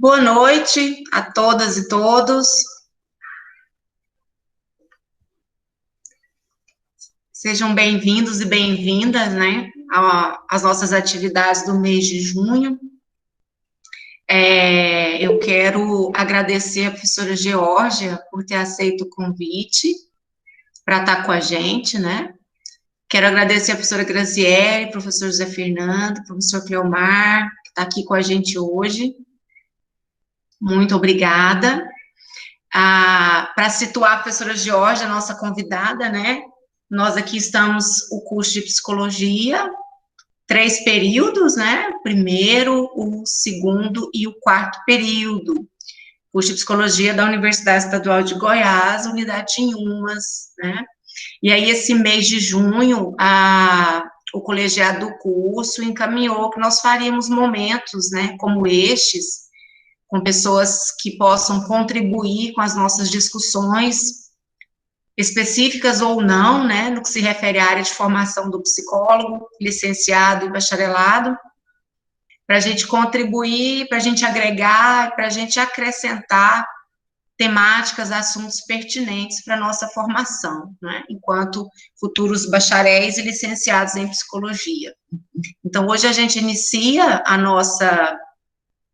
Boa noite a todas e todos. Sejam bem-vindos e bem-vindas, né, às nossas atividades do mês de junho. Eu quero agradecer a professora Geórgia por ter aceito o convite para estar com a gente, né? Quero agradecer a professora Graziele, professor José Fernando, professor Cleomar, que está aqui com a gente hoje. Muito obrigada. Para situar a professora Geórgia, nossa convidada, né? Nós aqui estamos o curso de psicologia, 3 períodos, né? O primeiro, o segundo e o quarto período. Curso de psicologia da Universidade Estadual de Goiás, unidade de Inhumas, né? E aí, esse mês de junho, o colegiado do curso encaminhou que nós faríamos momentos, né, como estes, com pessoas que possam contribuir com as nossas discussões, específicas ou não, né, no que se refere à área de formação do psicólogo, licenciado e bacharelado, para a gente contribuir, para a gente agregar, para a gente acrescentar temáticas, assuntos pertinentes para a nossa formação, né, enquanto futuros bacharéis e licenciados em psicologia. Então, hoje a gente inicia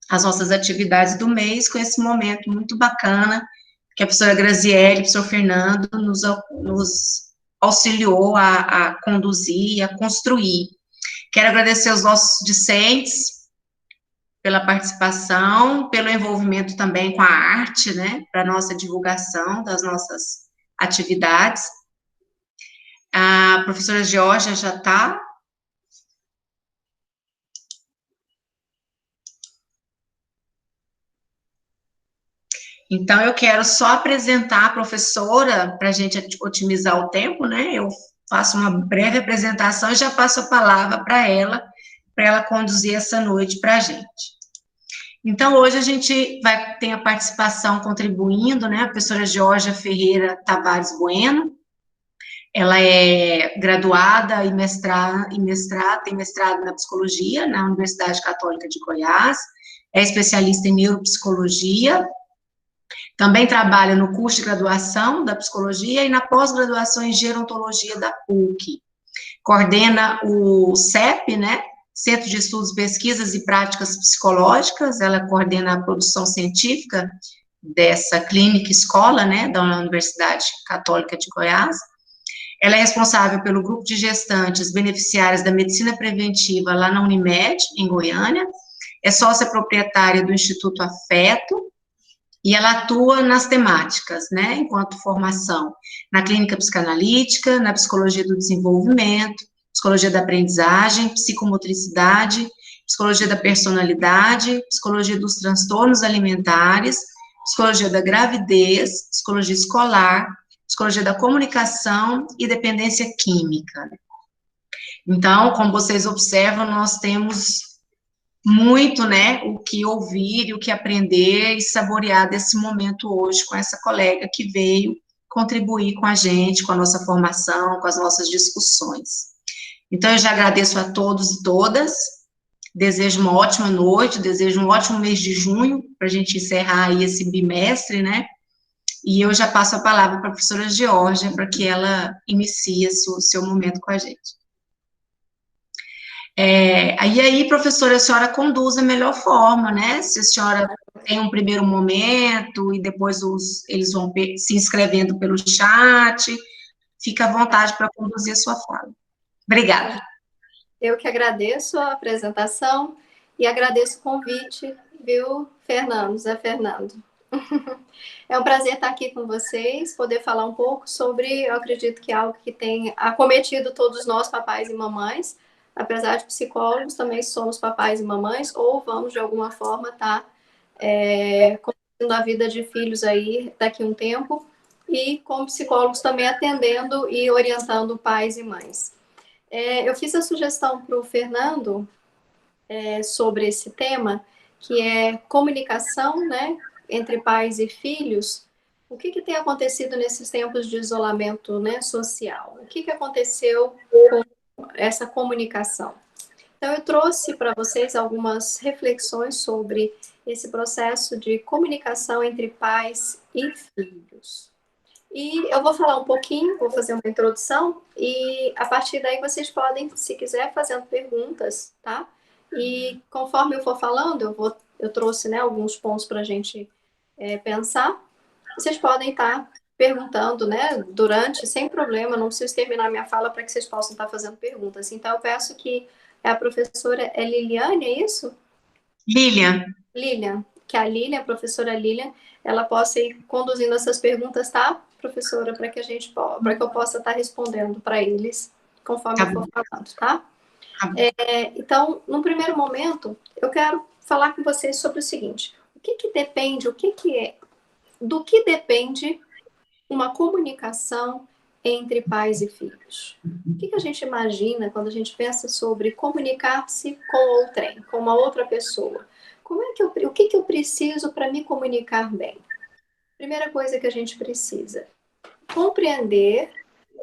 as nossas atividades do mês com esse momento muito bacana que a professora Graziele e o professor Fernando nos auxiliou a conduzir, a construir. Quero agradecer aos nossos discentes pela participação, pelo envolvimento também com a arte, né, para a nossa divulgação das nossas atividades. A professora Geórgia já está. Então, eu quero só apresentar a professora, para a gente otimizar o tempo, né? Eu faço uma breve apresentação e já passo a palavra para ela conduzir essa noite para a gente. Então, hoje a gente vai ter a participação contribuindo, né? A professora Geórgia Ferreira Tavares Bueno. Ela é graduada e tem mestrado na psicologia na Universidade Católica de Goiás, é especialista em neuropsicologia. Também trabalha no curso de graduação da psicologia e na pós-graduação em gerontologia da PUC. Coordena o CEP, né? Centro de Estudos, Pesquisas e Práticas Psicológicas. Ela coordena a produção científica dessa clínica escola, né? Da Universidade Católica de Goiás. Ela é responsável pelo grupo de gestantes beneficiárias da medicina preventiva lá na Unimed, em Goiânia. É sócia proprietária do Instituto Afeto. E ela atua nas temáticas, né, enquanto formação, na clínica psicanalítica, na psicologia do desenvolvimento, psicologia da aprendizagem, psicomotricidade, psicologia da personalidade, psicologia dos transtornos alimentares, psicologia da gravidez, psicologia escolar, psicologia da comunicação e dependência química. Então, como vocês observam, nós temos muito, né, o que ouvir e o que aprender e saborear desse momento hoje com essa colega que veio contribuir com a gente, com a nossa formação, com as nossas discussões. Então, eu já agradeço a todos e todas, desejo uma ótima noite, desejo um ótimo mês de junho, para a gente encerrar aí esse bimestre, né, e eu já passo a palavra para a professora Geórgia, para que ela inicie o seu momento com a gente. E aí, professora, a senhora conduz da melhor forma, né? Se a senhora tem um primeiro momento e depois eles vão se inscrevendo pelo chat, fica à vontade para conduzir a sua fala. Obrigada. Eu que agradeço a apresentação e agradeço o convite, viu, Fernando, Zé Fernando. É um prazer estar aqui com vocês, poder falar um pouco sobre, eu acredito que é algo que tem acometido todos nós, papais e mamães. Apesar de psicólogos, também somos papais e mamães, ou vamos, de alguma forma, estar conduzindo a vida de filhos aí daqui a um tempo, e como psicólogos também atendendo e orientando pais e mães. Eu fiz a sugestão para o Fernando sobre esse tema, que é comunicação, né, entre pais e filhos. O que tem acontecido nesses tempos de isolamento, né, social? O que aconteceu com essa comunicação? Então, eu trouxe para vocês algumas reflexões sobre esse processo de comunicação entre pais e filhos. E eu vou falar um pouquinho, vou fazer uma introdução, e a partir daí vocês podem, se quiser, fazendo perguntas, tá? E conforme eu for falando, eu trouxe, né, alguns pontos para a gente pensar. Vocês podem estar perguntando, né, durante, sem problema, não preciso terminar minha fala para que vocês possam estar fazendo perguntas. Então, eu peço que a professora Liliane, é isso? Lilian. Lilian, que a Lilian, a professora Lilian, ela possa ir conduzindo essas perguntas, tá, professora, para que eu possa estar respondendo para eles conforme eu for falando, tá? Então, no primeiro momento, eu quero falar com vocês sobre o seguinte: o que depende, do que depende uma comunicação entre pais e filhos? O que a gente imagina quando a gente pensa sobre comunicar-se com outrem, com uma outra pessoa? O que eu preciso para me comunicar bem? Primeira coisa que a gente precisa compreender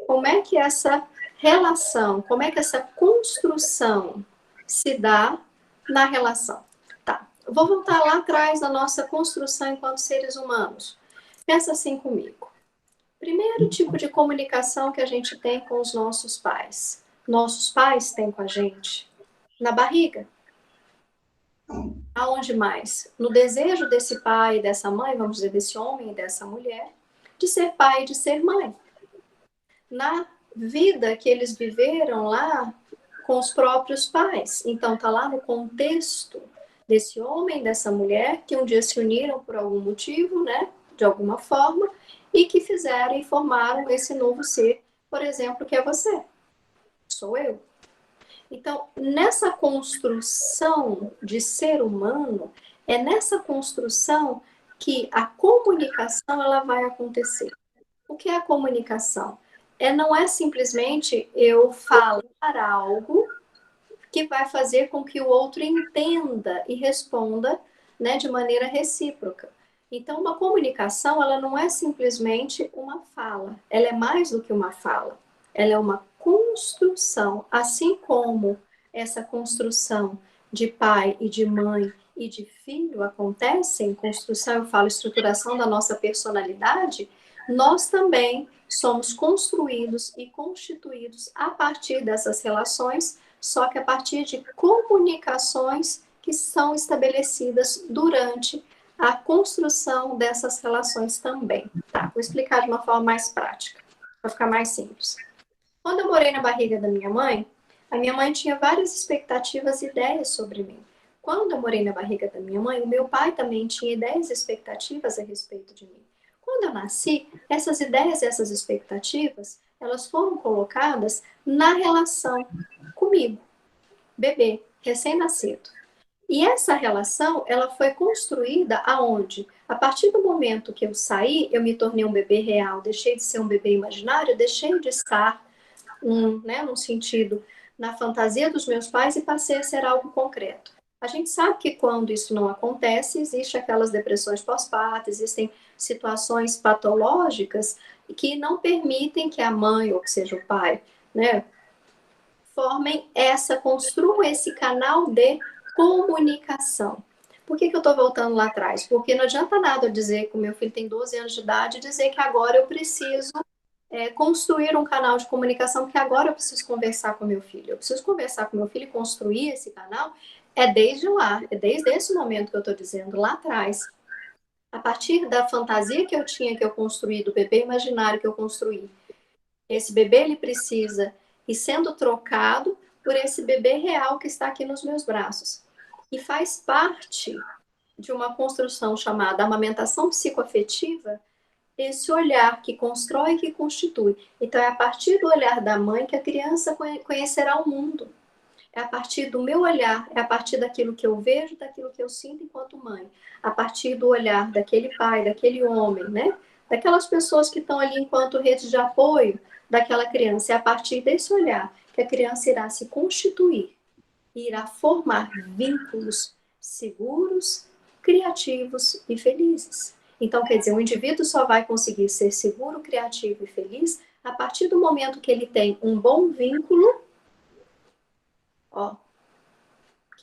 como é que essa relação, como é que essa construção se dá na relação. Tá, vou voltar lá atrás da nossa construção enquanto seres humanos. Pensa assim comigo. Primeiro tipo de comunicação que a gente tem com os nossos pais. Nossos pais têm com a gente na barriga. Aonde mais? No desejo desse pai e dessa mãe, vamos dizer, desse homem e dessa mulher, de ser pai e de ser mãe. Na vida que eles viveram lá com os próprios pais. Então, tá lá no contexto desse homem, dessa mulher, que um dia se uniram por algum motivo, né? De alguma forma, e que fizeram e formaram esse novo ser, por exemplo, que é você. Sou eu. Então, nessa construção de ser humano, é nessa construção que a comunicação ela vai acontecer. O que é a comunicação? Não é simplesmente eu falar algo que vai fazer com que o outro entenda e responda, né, de maneira recíproca. Então, uma comunicação, ela não é simplesmente uma fala, ela é mais do que uma fala, ela é uma construção, assim como essa construção de pai e de mãe e de filho acontece em construção, eu falo estruturação da nossa personalidade, nós também somos construídos e constituídos a partir dessas relações, só que a partir de comunicações que são estabelecidas durante a construção dessas relações também. Tá, vou explicar de uma forma mais prática, para ficar mais simples. Quando eu morei na barriga da minha mãe, a minha mãe tinha várias expectativas e ideias sobre mim. Quando eu morei na barriga da minha mãe, o meu pai também tinha ideias e expectativas a respeito de mim. Quando eu nasci, essas ideias e essas expectativas, elas foram colocadas na relação comigo, bebê, recém-nascido. E essa relação, ela foi construída aonde? A partir do momento que eu saí, eu me tornei um bebê real, deixei de ser um bebê imaginário, deixei de estar num sentido na fantasia dos meus pais e passei a ser algo concreto. A gente sabe que quando isso não acontece, existe aquelas depressões pós-parto, existem situações patológicas que não permitem que a mãe, ou que seja o pai, né, construam esse canal de comunicação. Por que eu estou voltando lá atrás? Porque não adianta nada eu dizer que o meu filho tem 12 anos de idade e dizer que agora eu preciso construir um canal de comunicação, que agora eu preciso conversar com meu filho. Eu preciso conversar com meu filho e construir esse canal. É desde lá, é desde esse momento que eu estou dizendo, lá atrás. A partir da fantasia que eu tinha, que eu construí, do bebê imaginário que eu construí. Esse bebê, ele precisa ir sendo trocado por esse bebê real que está aqui nos meus braços. E faz parte de uma construção chamada amamentação psicoafetiva, esse olhar que constrói e que constitui. Então, é a partir do olhar da mãe que a criança conhecerá o mundo. É a partir do meu olhar, é a partir daquilo que eu vejo, daquilo que eu sinto enquanto mãe. A partir do olhar daquele pai, daquele homem, né? Daquelas pessoas que estão ali enquanto rede de apoio daquela criança. É a partir desse olhar que a criança irá se constituir e irá formar vínculos seguros, criativos e felizes. Então, quer dizer, o indivíduo só vai conseguir ser seguro, criativo e feliz a partir do momento que ele tem um bom vínculo,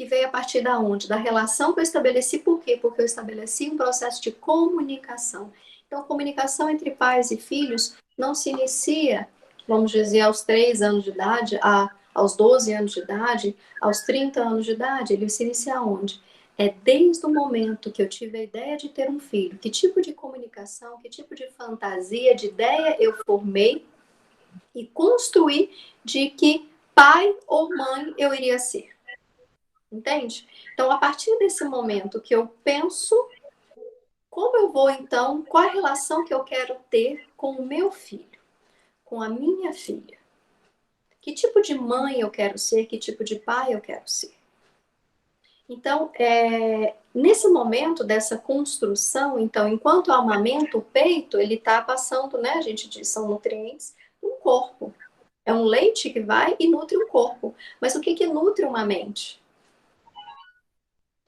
que veio a partir da onde? Da relação que eu estabeleci. Por quê? Porque eu estabeleci um processo de comunicação. Então, comunicação entre pais e filhos não se inicia, vamos dizer, aos 3 anos de idade, aos 12 anos de idade, aos 30 anos de idade. Ele se inicia onde? É desde o momento que eu tive a ideia de ter um filho. Que tipo de comunicação, que tipo de fantasia, de ideia eu formei e construí de que pai ou mãe eu iria ser. Entende? Então, a partir desse momento que eu penso, como eu vou então, qual a relação que eu quero ter com o meu filho, com a minha filha? Que tipo de mãe eu quero ser, que tipo de pai eu quero ser? Então, nesse momento dessa construção, então, enquanto eu amamento o peito, ele está passando, né, a gente diz, são nutrientes, no corpo. É um leite que vai e nutre o corpo. Mas o que que nutre uma mente?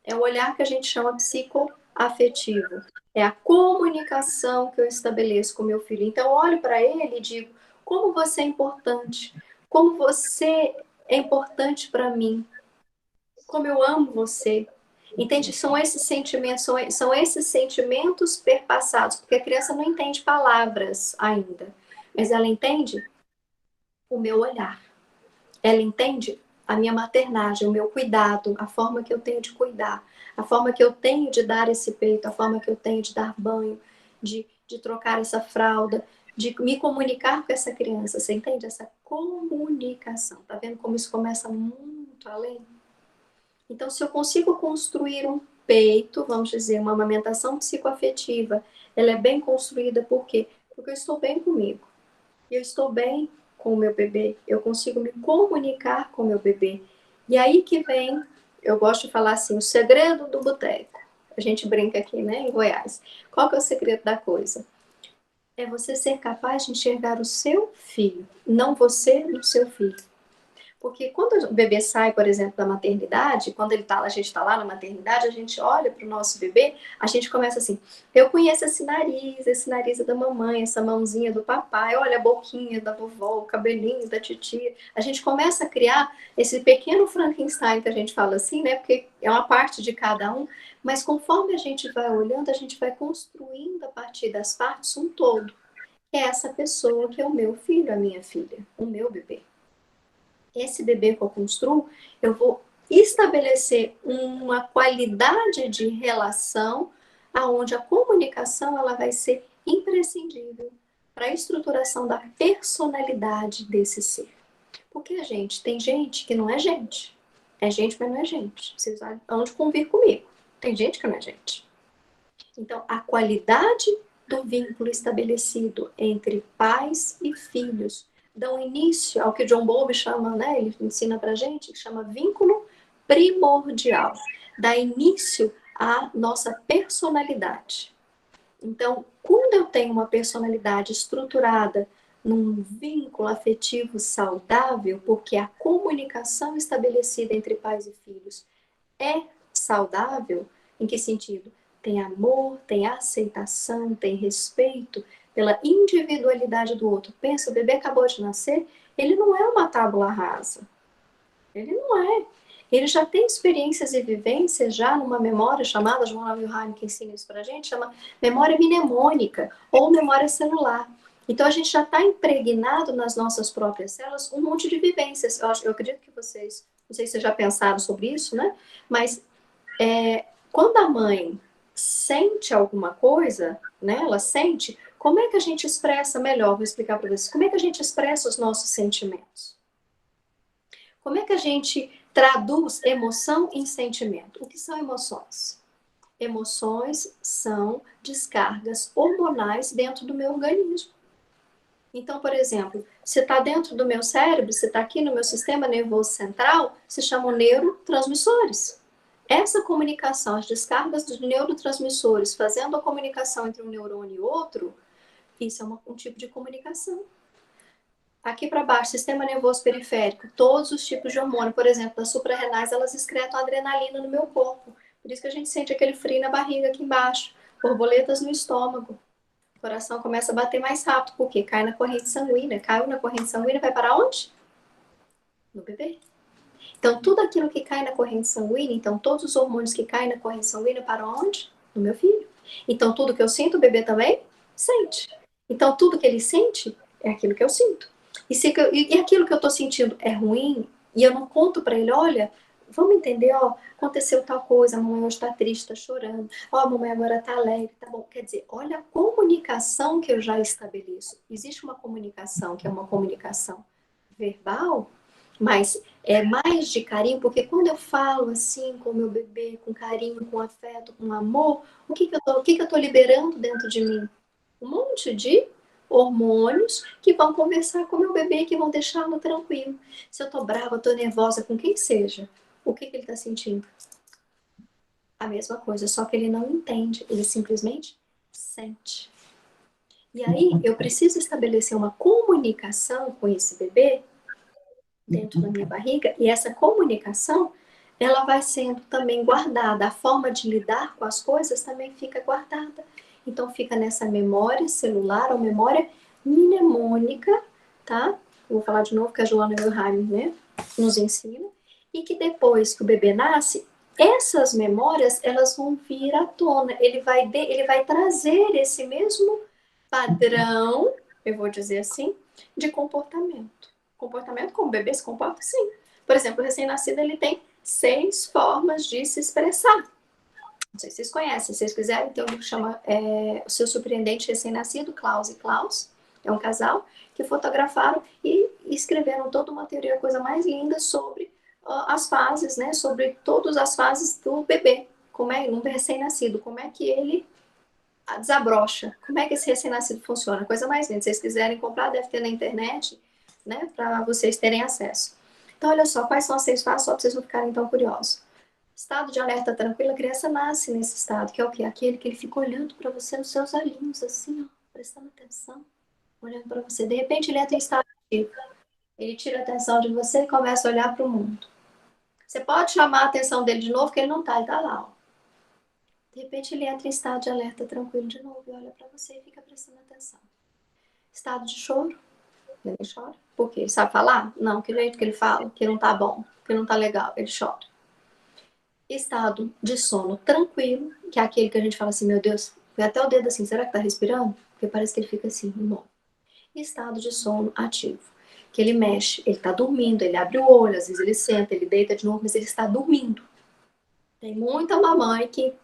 É o olhar que a gente chama psicoafetivo. É a comunicação que eu estabeleço com meu filho. Então, eu olho para ele e digo, como você é importante, como você é importante para mim, como eu amo você. Entende? São esses sentimentos, são esses sentimentos perpassados, porque a criança não entende palavras ainda, mas ela entende o meu olhar. Ela entende a minha maternagem, o meu cuidado, a forma que eu tenho de cuidar, a forma que eu tenho de dar esse peito, a forma que eu tenho de dar banho, de trocar essa fralda, de me comunicar com essa criança. Você entende? Essa comunicação. Tá vendo como isso começa muito além? Então, se eu consigo construir um peito, vamos dizer, uma amamentação psicoafetiva, ela é bem construída, por quê? Porque eu estou bem comigo. Eu estou bem com o meu bebê, eu consigo me comunicar com o meu bebê. E aí que vem, eu gosto de falar assim, o segredo do boteco. A gente brinca aqui, né, em Goiás. Qual que é o segredo da coisa? É você ser capaz de enxergar o seu filho, não você no seu filho. Porque quando o bebê sai, por exemplo, da maternidade, quando ele tá, a gente está lá na maternidade, a gente olha para o nosso bebê, a gente começa assim, eu conheço esse nariz é da mamãe, essa mãozinha do papai, olha a boquinha da vovó, o cabelinho da titia. A gente começa a criar esse pequeno Frankenstein que a gente fala assim, né? Porque é uma parte de cada um, mas conforme a gente vai olhando, a gente vai construindo a partir das partes um todo. É essa pessoa que é o meu filho, a minha filha, o meu bebê. Esse bebê que eu construo, eu vou estabelecer uma qualidade de relação aonde a comunicação ela vai ser imprescindível para a estruturação da personalidade desse ser. Porque a gente tem gente que não é gente. É gente, mas não é gente. Vocês vão de convir comigo. Tem gente que não é gente. Então, a qualidade do vínculo estabelecido entre pais e filhos dão início ao que John Bowlby chama, né? Ele ensina pra gente, que chama vínculo primordial. Dá início à nossa personalidade. Então, quando eu tenho uma personalidade estruturada num vínculo afetivo saudável, porque a comunicação estabelecida entre pais e filhos é saudável, em que sentido? Tem amor, tem aceitação, tem respeito pela individualidade do outro. Pensa, o bebê acabou de nascer, ele não é uma tábula rasa. Ele não é. Ele já tem experiências e vivências já numa memória chamada, João Wilhelm que ensina isso pra gente, chama memória mnemônica ou memória celular. Então a gente já está impregnado nas nossas próprias células um monte de vivências. Eu acredito que vocês, não sei se vocês já pensaram sobre isso, né? Mas quando a mãe sente alguma coisa, né? Ela sente, como é que a gente expressa melhor? Vou explicar para vocês. Como é que a gente expressa os nossos sentimentos? Como é que a gente traduz emoção em sentimento? O que são emoções? Emoções são descargas hormonais dentro do meu organismo. Então, por exemplo, se está dentro do meu cérebro, se está aqui no meu sistema nervoso central, se chamam neurotransmissores. Essa comunicação, as descargas dos neurotransmissores, fazendo a comunicação entre um neurônio e outro, isso é um tipo de comunicação. Aqui para baixo, sistema nervoso periférico, todos os tipos de hormônio, por exemplo, das suprarrenais, elas excretam adrenalina no meu corpo. Por isso que a gente sente aquele frio na barriga aqui embaixo, borboletas no estômago. O coração começa a bater mais rápido, porque cai na corrente sanguínea. Caiu na corrente sanguínea, vai para onde? No bebê. Então, tudo aquilo que cai na corrente sanguínea, então todos os hormônios que caem na corrente sanguínea para onde? No meu filho. Então, tudo que eu sinto, o bebê também sente. Então, tudo que ele sente é aquilo que eu sinto. E aquilo que eu estou sentindo é ruim, e eu não conto para ele, olha, vamos entender, ó, aconteceu tal coisa, a mamãe hoje está triste, está chorando, ó, a mamãe agora está alegre, tá bom. Quer dizer, olha a comunicação que eu já estabeleço. Existe uma comunicação que é uma comunicação verbal, mas é mais de carinho, porque quando eu falo assim com o meu bebê, com carinho, com afeto, com amor, o que eu tô liberando dentro de mim? Um monte de hormônios que vão conversar com o meu bebê, que vão deixá-lo tranquilo. Se eu tô brava, tô nervosa com quem seja, o que ele tá sentindo? A mesma coisa, só que ele não entende, ele simplesmente sente. E aí eu preciso estabelecer uma comunicação com esse bebê dentro da minha barriga, e essa comunicação, ela vai sendo também guardada, a forma de lidar com as coisas também fica guardada. Então fica nessa memória celular ou memória mnemônica, tá? Vou falar de novo que a Joana Wilhelm, né, nos ensina, e que depois que o bebê nasce, essas memórias, elas vão vir à tona, ele vai trazer esse mesmo padrão, eu vou dizer assim, de comportamento. Comportamento como o bebê se comporta, sim. Por exemplo, o recém-nascido, ele tem 6 formas de se expressar. Não sei se vocês conhecem, se vocês quiserem, tem um livro que chama O Seu Surpreendente Recém-Nascido, Klaus e Klaus. É um casal que fotografaram e escreveram toda uma teoria, a coisa mais linda sobre as fases, né? Sobre todas as fases do bebê. Como é, um recém-nascido, como é que ele desabrocha. Como é que esse recém-nascido funciona? Coisa mais linda. Se vocês quiserem comprar, deve ter na internet, né? Para vocês terem acesso. Então, olha só, quais são as 6 fases, só para vocês não ficarem tão curiosos. Estado de alerta tranquilo, a criança nasce nesse estado, que é o quê? Aquele que ele fica olhando para você nos seus olhinhos, assim, ó, prestando atenção, olhando para você. De repente, ele entra em estado ativo. Ele tira a atenção de você e começa a olhar para o mundo. Você pode chamar a atenção dele de novo, que ele não tá, ele tá lá, ó. De repente ele entra em estado de alerta tranquilo de novo e olha para você e fica prestando atenção. Estado de choro, ele chora. Por quê? Ele sabe falar? Não, que jeito que ele fala, que não tá bom, que não tá legal, ele chora. Estado de sono tranquilo, que é aquele que a gente fala assim, meu Deus, foi até o dedo assim, será que tá respirando? Porque parece que ele fica assim, imóvel. Estado de sono ativo, que ele mexe, ele tá dormindo, ele abre o olho, às vezes ele senta, ele deita de novo, mas ele está dormindo. Tem muita mamãe que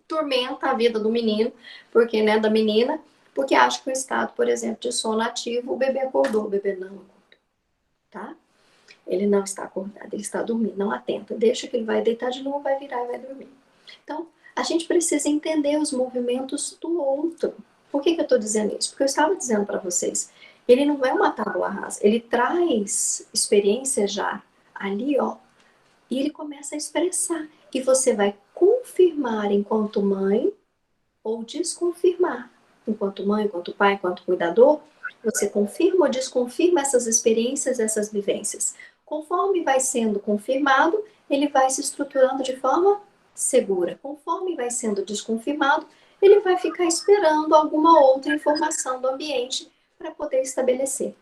tormenta a vida do menino, porque, né, da menina, porque acha que o estado, por exemplo, de sono ativo, o bebê acordou, o bebê não acordou, tá? Ele não está acordado, ele está dormindo, não atenta, deixa que ele vai deitar de novo, vai virar e vai dormir. Então, a gente precisa entender os movimentos do outro. Por que eu estou dizendo isso? Porque eu estava dizendo para vocês, ele não é uma tábua rasa, ele traz experiência já ali, ó, e ele começa a expressar. E você vai confirmar enquanto mãe ou desconfirmar. Enquanto mãe, enquanto pai, enquanto cuidador, você confirma ou desconfirma essas experiências, essas vivências. Conforme vai sendo confirmado, ele vai se estruturando de forma segura. Conforme vai sendo desconfirmado, ele vai ficar esperando alguma outra informação do ambiente para poder estabelecer.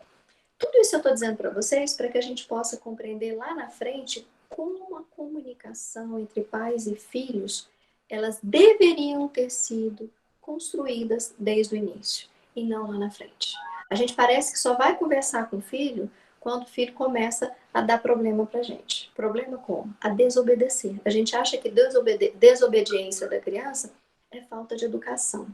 Tudo isso eu estou dizendo para vocês para que a gente possa compreender lá na frente como a comunicação entre pais e filhos, elas deveriam ter sido construídas desde o início e não lá na frente. A gente parece que só vai conversar com o filho quando o filho começa a dar problema pra gente. Problema como? A desobedecer. A gente acha que desobediência da criança é falta de educação.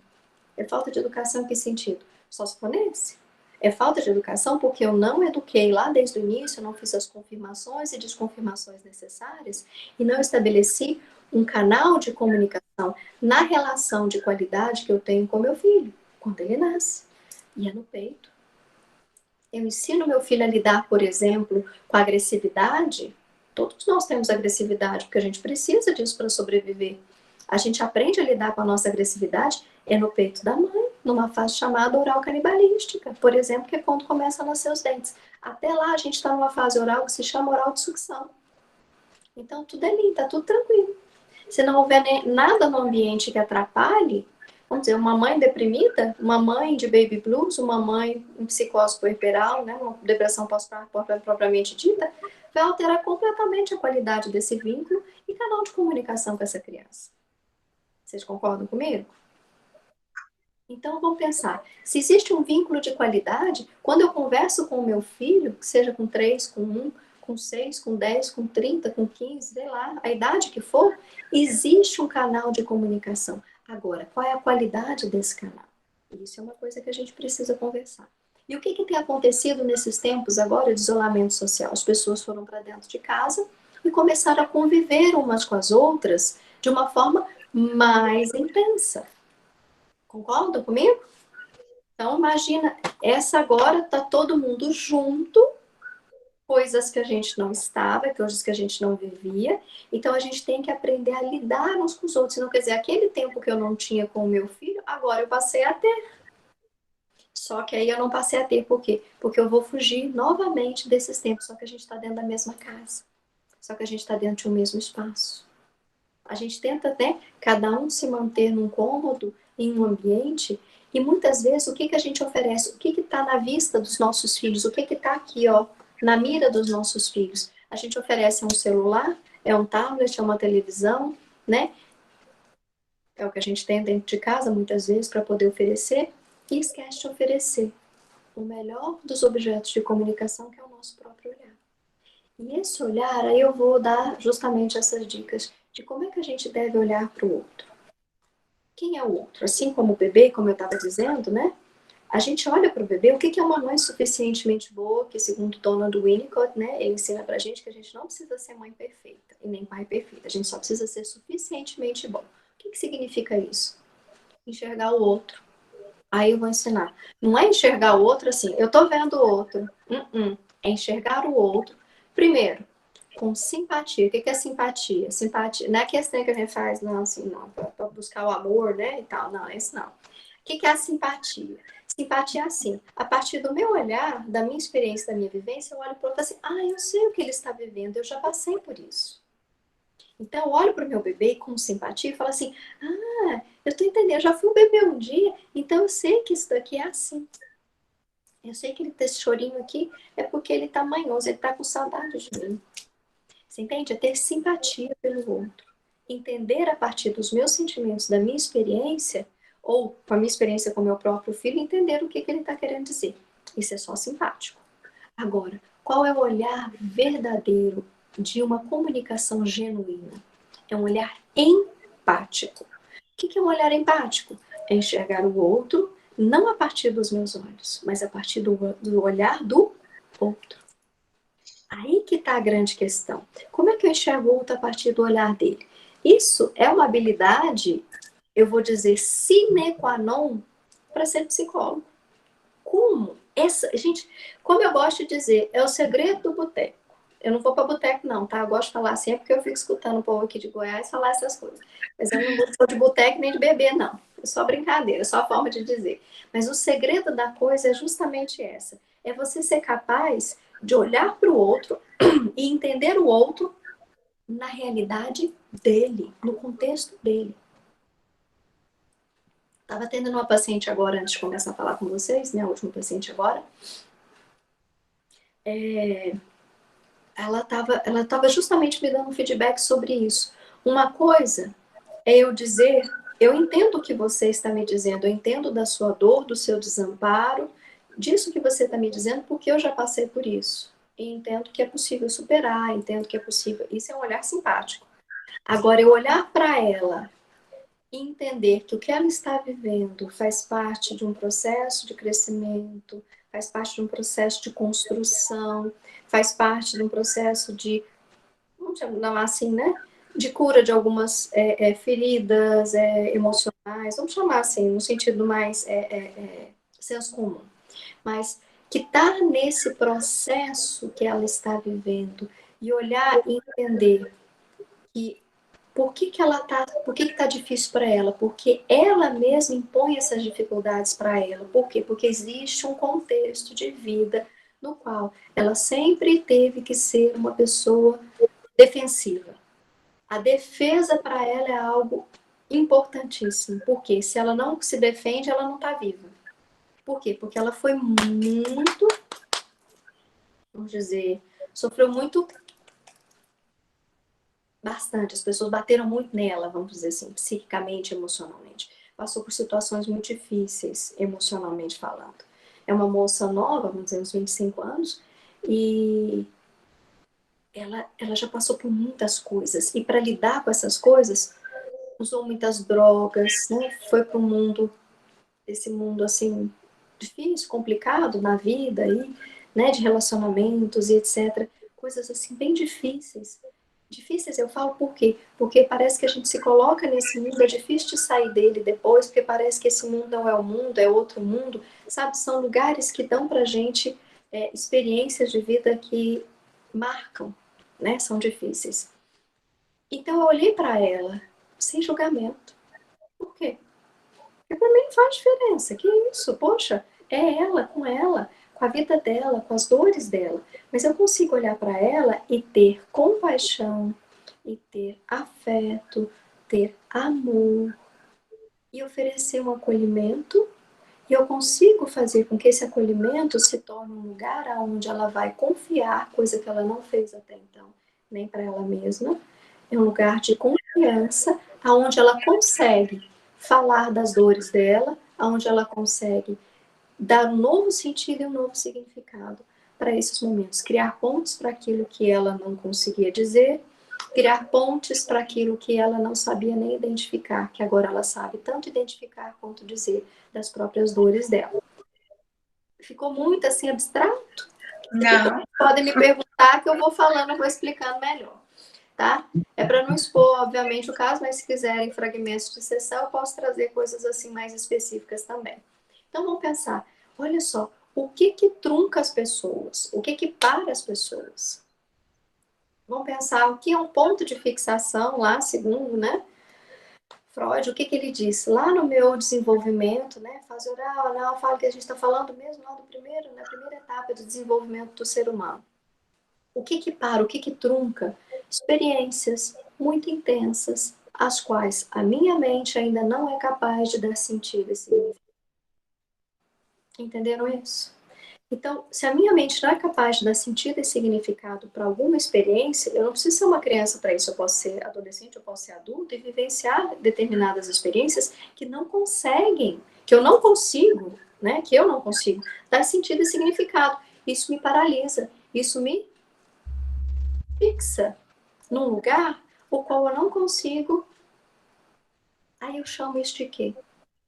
É falta de educação em que sentido? Só se for nesse. É falta de educação porque eu não eduquei lá desde o início, eu não fiz as confirmações e desconfirmações necessárias e não estabeleci um canal de comunicação na relação de qualidade que eu tenho com meu filho, quando ele nasce. E é no peito. Eu ensino meu filho a lidar, por exemplo, com a agressividade. Todos nós temos agressividade, porque a gente precisa disso para sobreviver. A gente aprende a lidar com a nossa agressividade no peito da mãe, numa fase chamada oral canibalística, por exemplo, que é quando começam a nascer os dentes. Até lá a gente está numa fase oral que se chama oral de sucção. Então tudo é lindo, está tudo tranquilo. Se não houver nada no ambiente que atrapalhe, vamos vamos dizer, uma mãe deprimida, uma mãe de baby blues, uma mãe em psicose puerperal, né, uma depressão pós-parto propriamente dita, vai alterar completamente a qualidade desse vínculo e canal de comunicação com essa criança. Vocês concordam comigo? Então, vamos pensar, se existe um vínculo de qualidade, quando eu converso com o meu filho, seja com 3, com 1, com 6, com 10, com 30, com 15, sei lá, a idade que for, existe um canal de comunicação. Agora, qual é a qualidade desse canal? Isso é uma coisa que a gente precisa conversar. E o que tem acontecido nesses tempos agora de isolamento social? As pessoas foram para dentro de casa e começaram a conviver umas com as outras de uma forma mais intensa. Concordam comigo? Então, imagina, essa agora tá todo mundo junto, coisas que a gente não estava, coisas que a gente não vivia. Então, a gente tem que aprender a lidar uns com os outros. Não quer dizer, aquele tempo que eu não tinha com o meu filho, agora eu passei a ter. Só que aí eu não passei a ter, por quê? Porque eu vou fugir novamente desses tempos, só que a gente está dentro da mesma casa. Só que a gente está dentro de um mesmo espaço. A gente tenta, né, cada um se manter num cômodo, em um ambiente, e muitas vezes o que a gente oferece? O que está na vista dos nossos filhos? O que está aqui, ó, na mira dos nossos filhos? A gente oferece um celular, é um tablet, é uma televisão, né? É o que a gente tem dentro de casa, muitas vezes, para poder oferecer, e esquece de oferecer o melhor dos objetos de comunicação, que é o nosso próprio olhar. E esse olhar, aí eu vou dar justamente essas dicas de como é que a gente deve olhar para o outro. Quem é o outro? Assim como o bebê, como eu estava dizendo, né? A gente olha para o bebê, o que é uma mãe suficientemente boa, que segundo Donald Winnicott, né, ele ensina para a gente que a gente não precisa ser mãe perfeita e nem pai perfeito, a gente só precisa ser suficientemente bom. O que significa isso? Enxergar o outro. Aí eu vou ensinar. Não é enxergar o outro assim, eu tô vendo o outro. É enxergar o outro. Primeiro, com simpatia. O que é simpatia? Simpatia não é questão que a gente faz, não, assim, não, para buscar o amor, né, e tal. Não, é isso não. O que é a simpatia? Simpatia é assim, a partir do meu olhar, da minha experiência, da minha vivência, eu olho para o outro assim, eu sei o que ele está vivendo, eu já passei por isso. Então, eu olho para o meu bebê com simpatia e falo assim, eu tô entendendo, eu já fui um bebê um dia, então eu sei que isso daqui é assim. Eu sei que ele tem esse chorinho aqui, é porque ele tá manhoso, ele tá com saudade de mim. Você entende? É ter simpatia pelo outro. Entender a partir dos meus sentimentos, da minha experiência, ou com a minha experiência com o meu próprio filho, entender o que ele está querendo dizer. Isso é só simpático. Agora, qual é o olhar verdadeiro de uma comunicação genuína? É um olhar empático. O que é um olhar empático? É enxergar o outro, não a partir dos meus olhos, mas a partir do olhar do outro. Aí que está a grande questão. Como é que eu enxergo o outro a partir do olhar dele? Isso é uma habilidade, eu vou dizer, sine qua non para ser psicólogo. Como? Gente, como eu gosto de dizer, é o segredo do boteco. Eu não vou para boteco não, tá? Eu gosto de falar assim, é porque eu fico escutando o povo aqui de Goiás falar essas coisas. Mas eu não sou de boteco nem de bebê, não. É só brincadeira, é só a forma de dizer. Mas o segredo da coisa é justamente essa. É você ser capaz de olhar para o outro e entender o outro na realidade dele, no contexto dele. Estava atendendo uma paciente agora, antes de começar a falar com vocês, né? A última paciente agora. Ela estava justamente me dando um feedback sobre isso. Uma coisa é eu dizer, eu entendo o que você está me dizendo, eu entendo da sua dor, do seu desamparo, disso que você está me dizendo, porque eu já passei por isso. E entendo que é possível superar, entendo que é possível. Isso é um olhar simpático. Agora, eu olhar para ela e entender que o que ela está vivendo faz parte de um processo de crescimento, faz parte de um processo de construção, faz parte de um processo de, vamos chamar assim, né? De cura de algumas feridas emocionais, vamos chamar assim, no sentido mais senso comum. Mas que está nesse processo que ela está vivendo e olhar e entender que por que tá difícil para ela? Porque ela mesma impõe essas dificuldades para ela. Por quê? Porque existe um contexto de vida no qual ela sempre teve que ser uma pessoa defensiva. A defesa para ela é algo Importantíssimo. Porque se ela não se defende, ela não está viva. Por quê? Porque ela foi muito, vamos dizer, sofreu muito, bastante. As pessoas bateram muito nela, vamos dizer assim, psiquicamente, emocionalmente. Passou por situações muito difíceis, emocionalmente falando. É uma moça nova, vamos dizer, uns 25 anos, e ela já passou por muitas coisas. E para lidar com essas coisas, usou muitas drogas, né? Foi para o mundo, esse mundo assim, difícil, complicado na vida aí, né? De relacionamentos e etc. Coisas assim, bem difíceis. Difíceis, eu falo por quê? Porque parece que a gente se coloca nesse mundo, é difícil de sair dele depois, porque parece que esse mundo não é o mundo, é outro mundo, sabe? São lugares que dão pra gente experiências de vida que marcam, né? São difíceis. Então eu olhei para ela sem julgamento. Por quê? Porque para mim não faz diferença. Que isso? Poxa, é ela, com a vida dela, com as dores dela. Mas eu consigo olhar para ela e ter compaixão, e ter afeto, ter amor, e oferecer um acolhimento. E eu consigo fazer com que esse acolhimento se torne um lugar onde ela vai confiar, coisa que ela não fez até então, nem para ela mesma. É um lugar de confiança, aonde ela consegue falar das dores dela, aonde ela consegue dar um novo sentido e um novo significado para esses momentos, criar pontes para aquilo que ela não conseguia dizer, criar pontes para aquilo que ela não sabia nem identificar, que agora ela sabe tanto identificar quanto dizer das próprias dores dela. Ficou muito assim abstrato? Não. Podem me perguntar que eu vou falando, eu vou explicando melhor, tá? É para não expor, obviamente, o caso, mas se quiserem fragmentos de sessão, eu posso trazer coisas assim mais específicas também. Então vamos pensar, olha só, o que que trunca as pessoas? O que que para as pessoas? Vamos pensar o que é um ponto de fixação lá, segundo, né? Freud, o que que ele disse? Lá no meu desenvolvimento, né? Fase oral, anal, fala que a gente está falando mesmo lá do primeiro, na primeira etapa do desenvolvimento do ser humano. O que que para, o que que trunca? Experiências muito intensas, às quais a minha mente ainda não é capaz de dar sentido e significado. Entenderam isso? Então, se a minha mente não é capaz de dar sentido e significado para alguma experiência, eu não preciso ser uma criança para isso. Eu posso ser adolescente, eu posso ser adulto e vivenciar determinadas experiências que não conseguem, que eu não consigo, né? Que eu não consigo dar sentido e significado. Isso me paralisa, isso me fixa num lugar o qual eu não consigo. Aí eu chamo isso de quê?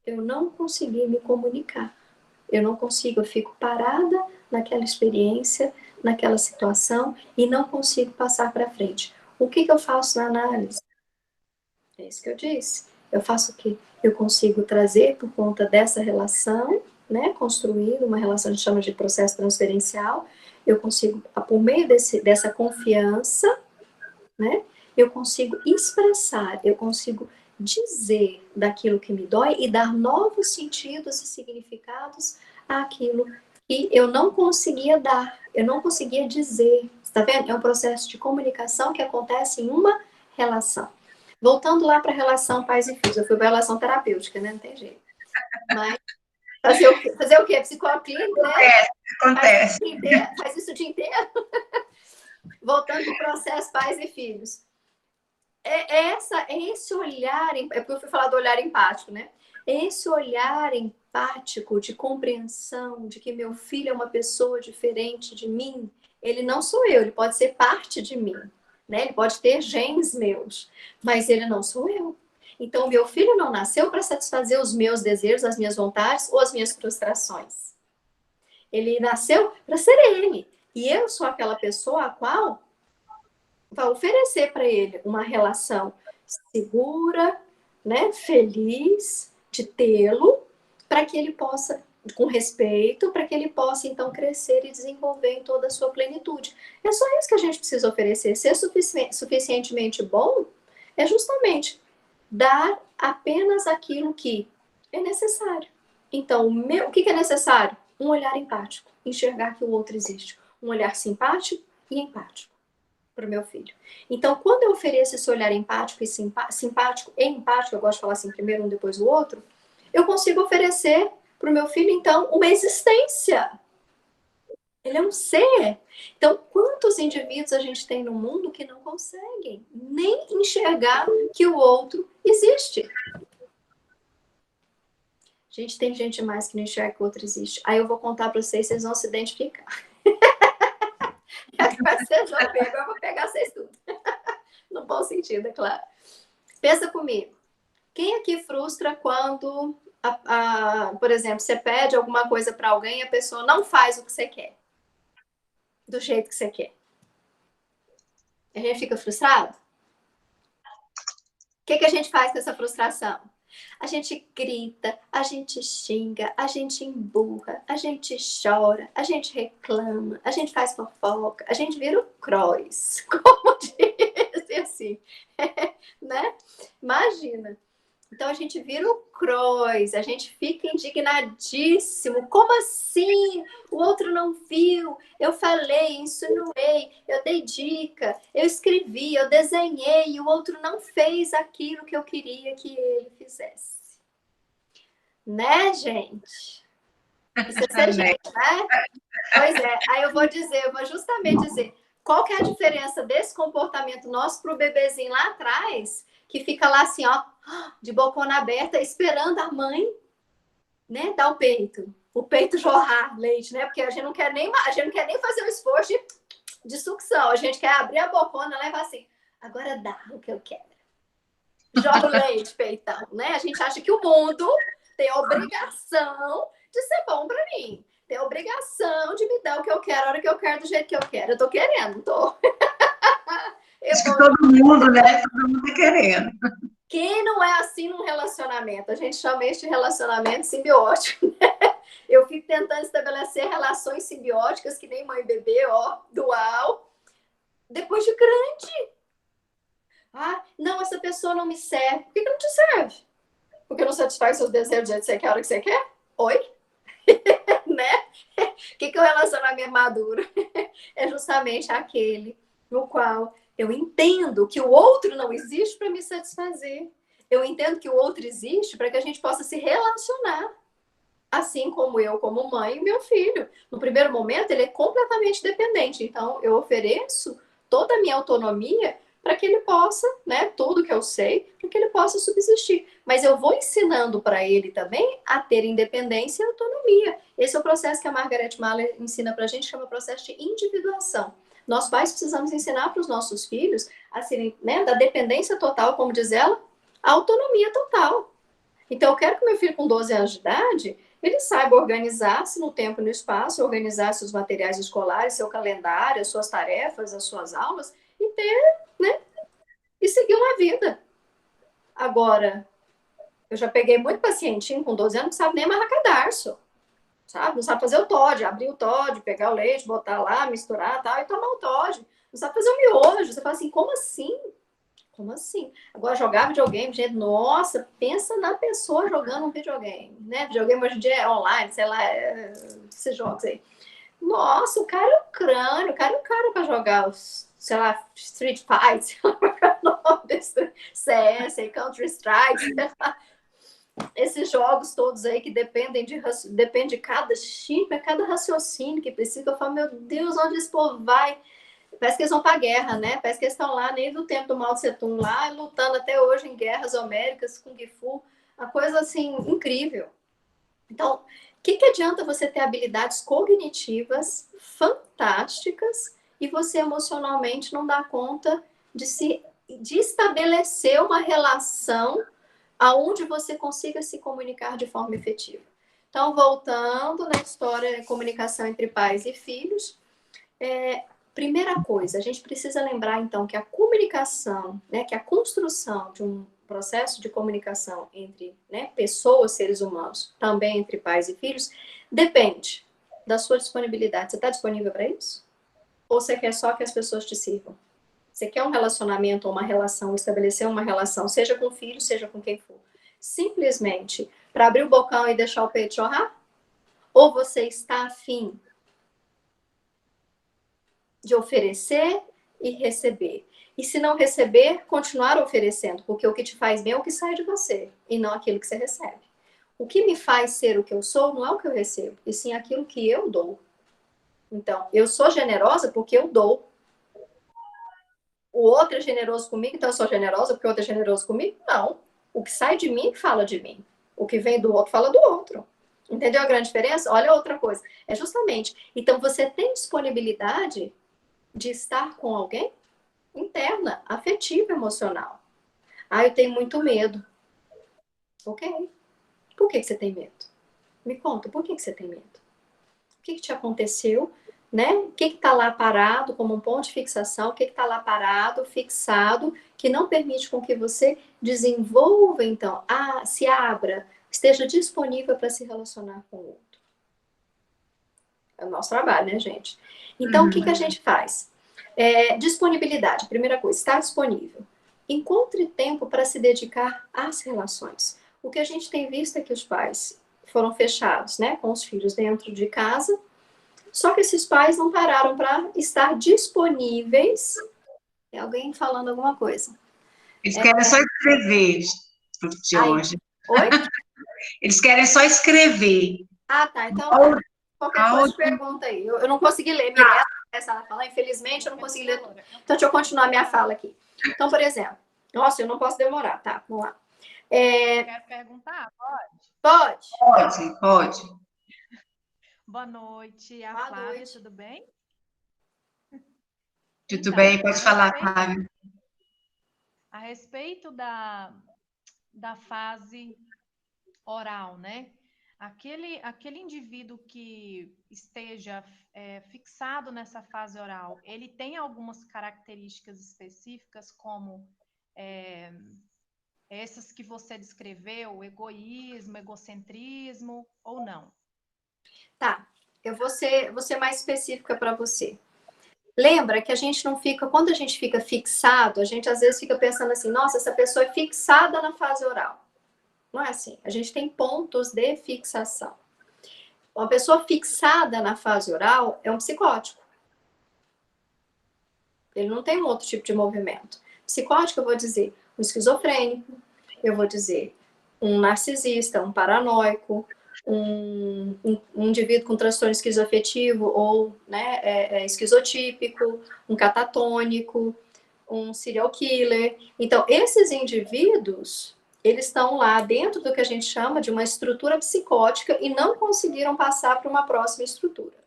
Eu não consegui me comunicar. Eu não consigo, eu fico parada naquela experiência, naquela situação e não consigo passar para frente. O que que eu faço na análise? É isso que eu disse. Eu faço o quê? Eu consigo trazer por conta dessa relação, né, construir uma relação que a gente chama de processo transferencial. Eu consigo, por meio dessa confiança, né, eu consigo expressar, eu consigo dizer daquilo que me dói e dar novos sentidos e significados àquilo que eu não conseguia dar, eu não conseguia dizer. Está vendo? É um processo de comunicação que acontece em uma relação. Voltando lá para a relação pais e filhos, eu fui para a relação terapêutica, né? Não tem jeito. Mas fazer o quê? Psicólogo clínico, né? Acontece. Faz isso o dia inteiro. Voltando para o processo pais e filhos. É esse olhar, é porque eu fui falar do olhar empático, né? É esse olhar empático de compreensão de que meu filho é uma pessoa diferente de mim. Ele não sou eu, ele pode ser parte de mim, né? Ele pode ter genes meus, mas ele não sou eu. Então, meu filho não nasceu para satisfazer os meus desejos, as minhas vontades ou as minhas frustrações. Ele nasceu para ser ele. E eu sou aquela pessoa a qual vai oferecer para ele uma relação segura, né, feliz de tê-lo, para que ele possa, com respeito, para que ele possa então crescer e desenvolver em toda a sua plenitude. É só isso que a gente precisa oferecer. Ser suficientemente bom é justamente dar apenas aquilo que é necessário. Então, o que é necessário? Um olhar empático, enxergar que o outro existe. Um olhar simpático e empático. para o meu filho. Então, quando eu ofereço esse olhar empático e simpático e empático, eu gosto de falar assim, primeiro um, depois o outro, eu consigo oferecer para o meu filho, então, uma existência. Ele é um ser. Então, quantos indivíduos a gente tem no mundo que não conseguem nem enxergar que o outro existe? Gente, tem gente mais que não enxerga que o outro existe. Aí eu vou contar para vocês vão se identificar. Vai ser jovem, agora eu vou pegar vocês tudo. No bom sentido, é claro. Pensa comigo. Quem aqui frustra quando, por exemplo, você pede alguma coisa para alguém e a pessoa não faz o que você quer? Do jeito que você quer. A gente fica frustrado? O que a gente faz com essa frustração? A gente grita, a gente xinga, a gente emburra, a gente chora, a gente reclama, a gente faz fofoca, a gente vira o crois, como diz assim, né? Imagina. Então a gente vira o crois, a gente fica indignadíssimo. Como assim? O outro não viu? Eu falei, insinuei, eu dei dica, eu escrevi, eu desenhei e o outro não fez aquilo que eu queria que ele fizesse. Né, gente? Isso é ser gente, né? Pois é, aí eu vou justamente dizer, qual que é a diferença desse comportamento nosso para o bebezinho lá atrás, que fica lá assim, ó, de bocona aberta, esperando a mãe, né, dar o peito jorrar leite, né? Porque a gente não quer nem fazer o esforço de sucção, a gente quer abrir a bocona, leva assim, agora dá o que eu quero. Jorra o leite, peitão, né? A gente acha que o mundo tem a obrigação de ser bom para mim. Tem a obrigação de me dar o que eu quero, a hora que eu quero, do jeito que eu quero. Eu tô querendo, não tô. Acho que todo mundo, né? Todo mundo tá querendo. Quem não é assim num relacionamento? A gente chama este relacionamento simbiótico, né? Eu fico tentando estabelecer relações simbióticas, que nem mãe e bebê, ó, dual, depois de grande. Ah, não, essa pessoa não me serve. Por que não te serve? Porque não satisfaz seus desejos do jeito que você quer, a hora que você quer? Oi? Né? O que é o relacionamento maduro? É justamente aquele no qual eu entendo que o outro não existe para me satisfazer. Eu entendo que o outro existe para que a gente possa se relacionar. Assim como eu, como mãe, e meu filho. No primeiro momento, ele é completamente dependente. Então, eu ofereço toda a minha autonomia para que ele possa, né, tudo que eu sei, para que ele possa subsistir. Mas eu vou ensinando para ele também a ter independência e autonomia. Esse é o processo que a Margaret Mahler ensina para a gente, chama processo de individuação. Nós pais precisamos ensinar para os nossos filhos a serem, né, da dependência total, como diz ela, a autonomia total. Então, eu quero que meu filho com 12 anos de idade, ele saiba organizar-se no tempo e no espaço, organizar seus materiais escolares, seu calendário, as suas tarefas, as suas aulas, e ter, né, e seguir uma vida. Agora, eu já peguei muito pacientinho com 12 anos que não sabe nem amarrar cadarço, sabe? Não sabe fazer o Toddy, abrir o Toddy, pegar o leite, botar lá, misturar tal, e tomar o Toddy. Não sabe fazer o miojo. Você fala assim, como assim? Como assim? Agora, jogar videogame, gente, nossa, pensa na pessoa jogando um videogame, né? Videogame hoje em dia é online, sei lá, esses jogos aí. Nossa, o cara é um crânio, o cara é um cara para jogar os, sei lá, Street Fighter, CS, Counter-Strike, esses jogos todos aí que dependem depende de cada chip, cada raciocínio que precisa. Eu falo, meu Deus, onde esse povo vai? Parece que eles vão para a guerra, né? Parece que eles estão lá desde o tempo do Mao Tse Tung, lá, lutando até hoje em guerras homéricas, Kung Fu, uma coisa assim incrível. Então, o que adianta você ter habilidades cognitivas fantásticas e você emocionalmente não dar conta de estabelecer uma relação aonde você consiga se comunicar de forma efetiva? Então, voltando na história de comunicação entre pais e filhos, primeira coisa, a gente precisa lembrar, então, que a comunicação, né, que a construção de um processo de comunicação entre, né, pessoas, seres humanos, também entre pais e filhos, depende da sua disponibilidade. Você está disponível para isso? Ou você quer só que as pessoas te sirvam? Você quer um relacionamento ou uma relação, estabelecer uma relação, seja com filho, seja com quem for, simplesmente para abrir o bocão e deixar o peito jorrar? Ou você está afim de oferecer e receber. E se não receber, continuar oferecendo, porque o que te faz bem é o que sai de você, e não aquilo que você recebe. O que me faz ser o que eu sou não é o que eu recebo, e sim aquilo que eu dou. Então, eu sou generosa porque eu dou. O outro é generoso comigo, então eu sou generosa porque o outro é generoso comigo? Não. O que sai de mim fala de mim. O que vem do outro fala do outro. Entendeu a grande diferença? Olha outra coisa. É justamente. Então, você tem disponibilidade de estar com alguém interna, afetiva, emocional. Ah, eu tenho muito medo. Ok. Por que você tem medo? Me conta, por que você tem medo? O que te aconteceu? Né? O que está lá parado como um ponto de fixação? O que está lá parado, fixado, que não permite com que você desenvolva, então, se abra, esteja disponível para se relacionar com o outro. É o nosso trabalho, né, gente? Então, o que a gente faz? Disponibilidade, primeira coisa, estar disponível. Encontre tempo para se dedicar às relações. O que a gente tem visto é que os pais foram fechados, né, com os filhos dentro de casa, só que esses pais não pararam para estar disponíveis. Tem alguém falando alguma coisa? Eles querem só escrever, Jorge. Oi? Eles querem só escrever. Ah, tá. Então, qualquer coisa, pergunta aí. Eu não consegui ler. Mirella, ela fala, infelizmente, eu não consegui ler tudo. Então, deixa eu continuar minha fala aqui. Então, por exemplo, nossa, eu não posso demorar, tá? Vamos lá. Quero perguntar? Pode? Pode. Boa noite, a Boa Flávia, noite. tudo bem? Tudo bem, pode falar, Flávia. A respeito da fase oral, né? Aquele indivíduo que esteja fixado nessa fase oral, ele tem algumas características específicas, como essas que você descreveu, egoísmo, egocentrismo, ou não? Tá, eu vou ser mais específica para você. Lembra que a gente não fica, quando a gente fica fixado, a gente às vezes fica pensando assim, nossa, essa pessoa é fixada na fase oral. Não é assim, a gente tem pontos de fixação. Uma pessoa fixada na fase oral é um psicótico. Ele não tem um outro tipo de movimento. Psicótico, eu vou dizer um esquizofrênico, eu vou dizer um narcisista, um paranoico, um indivíduo com transtorno esquizoafetivo ou esquizotípico, um catatônico, um serial killer. Então, esses indivíduos, eles estão lá dentro do que a gente chama de uma estrutura psicótica e não conseguiram passar para uma próxima estrutura.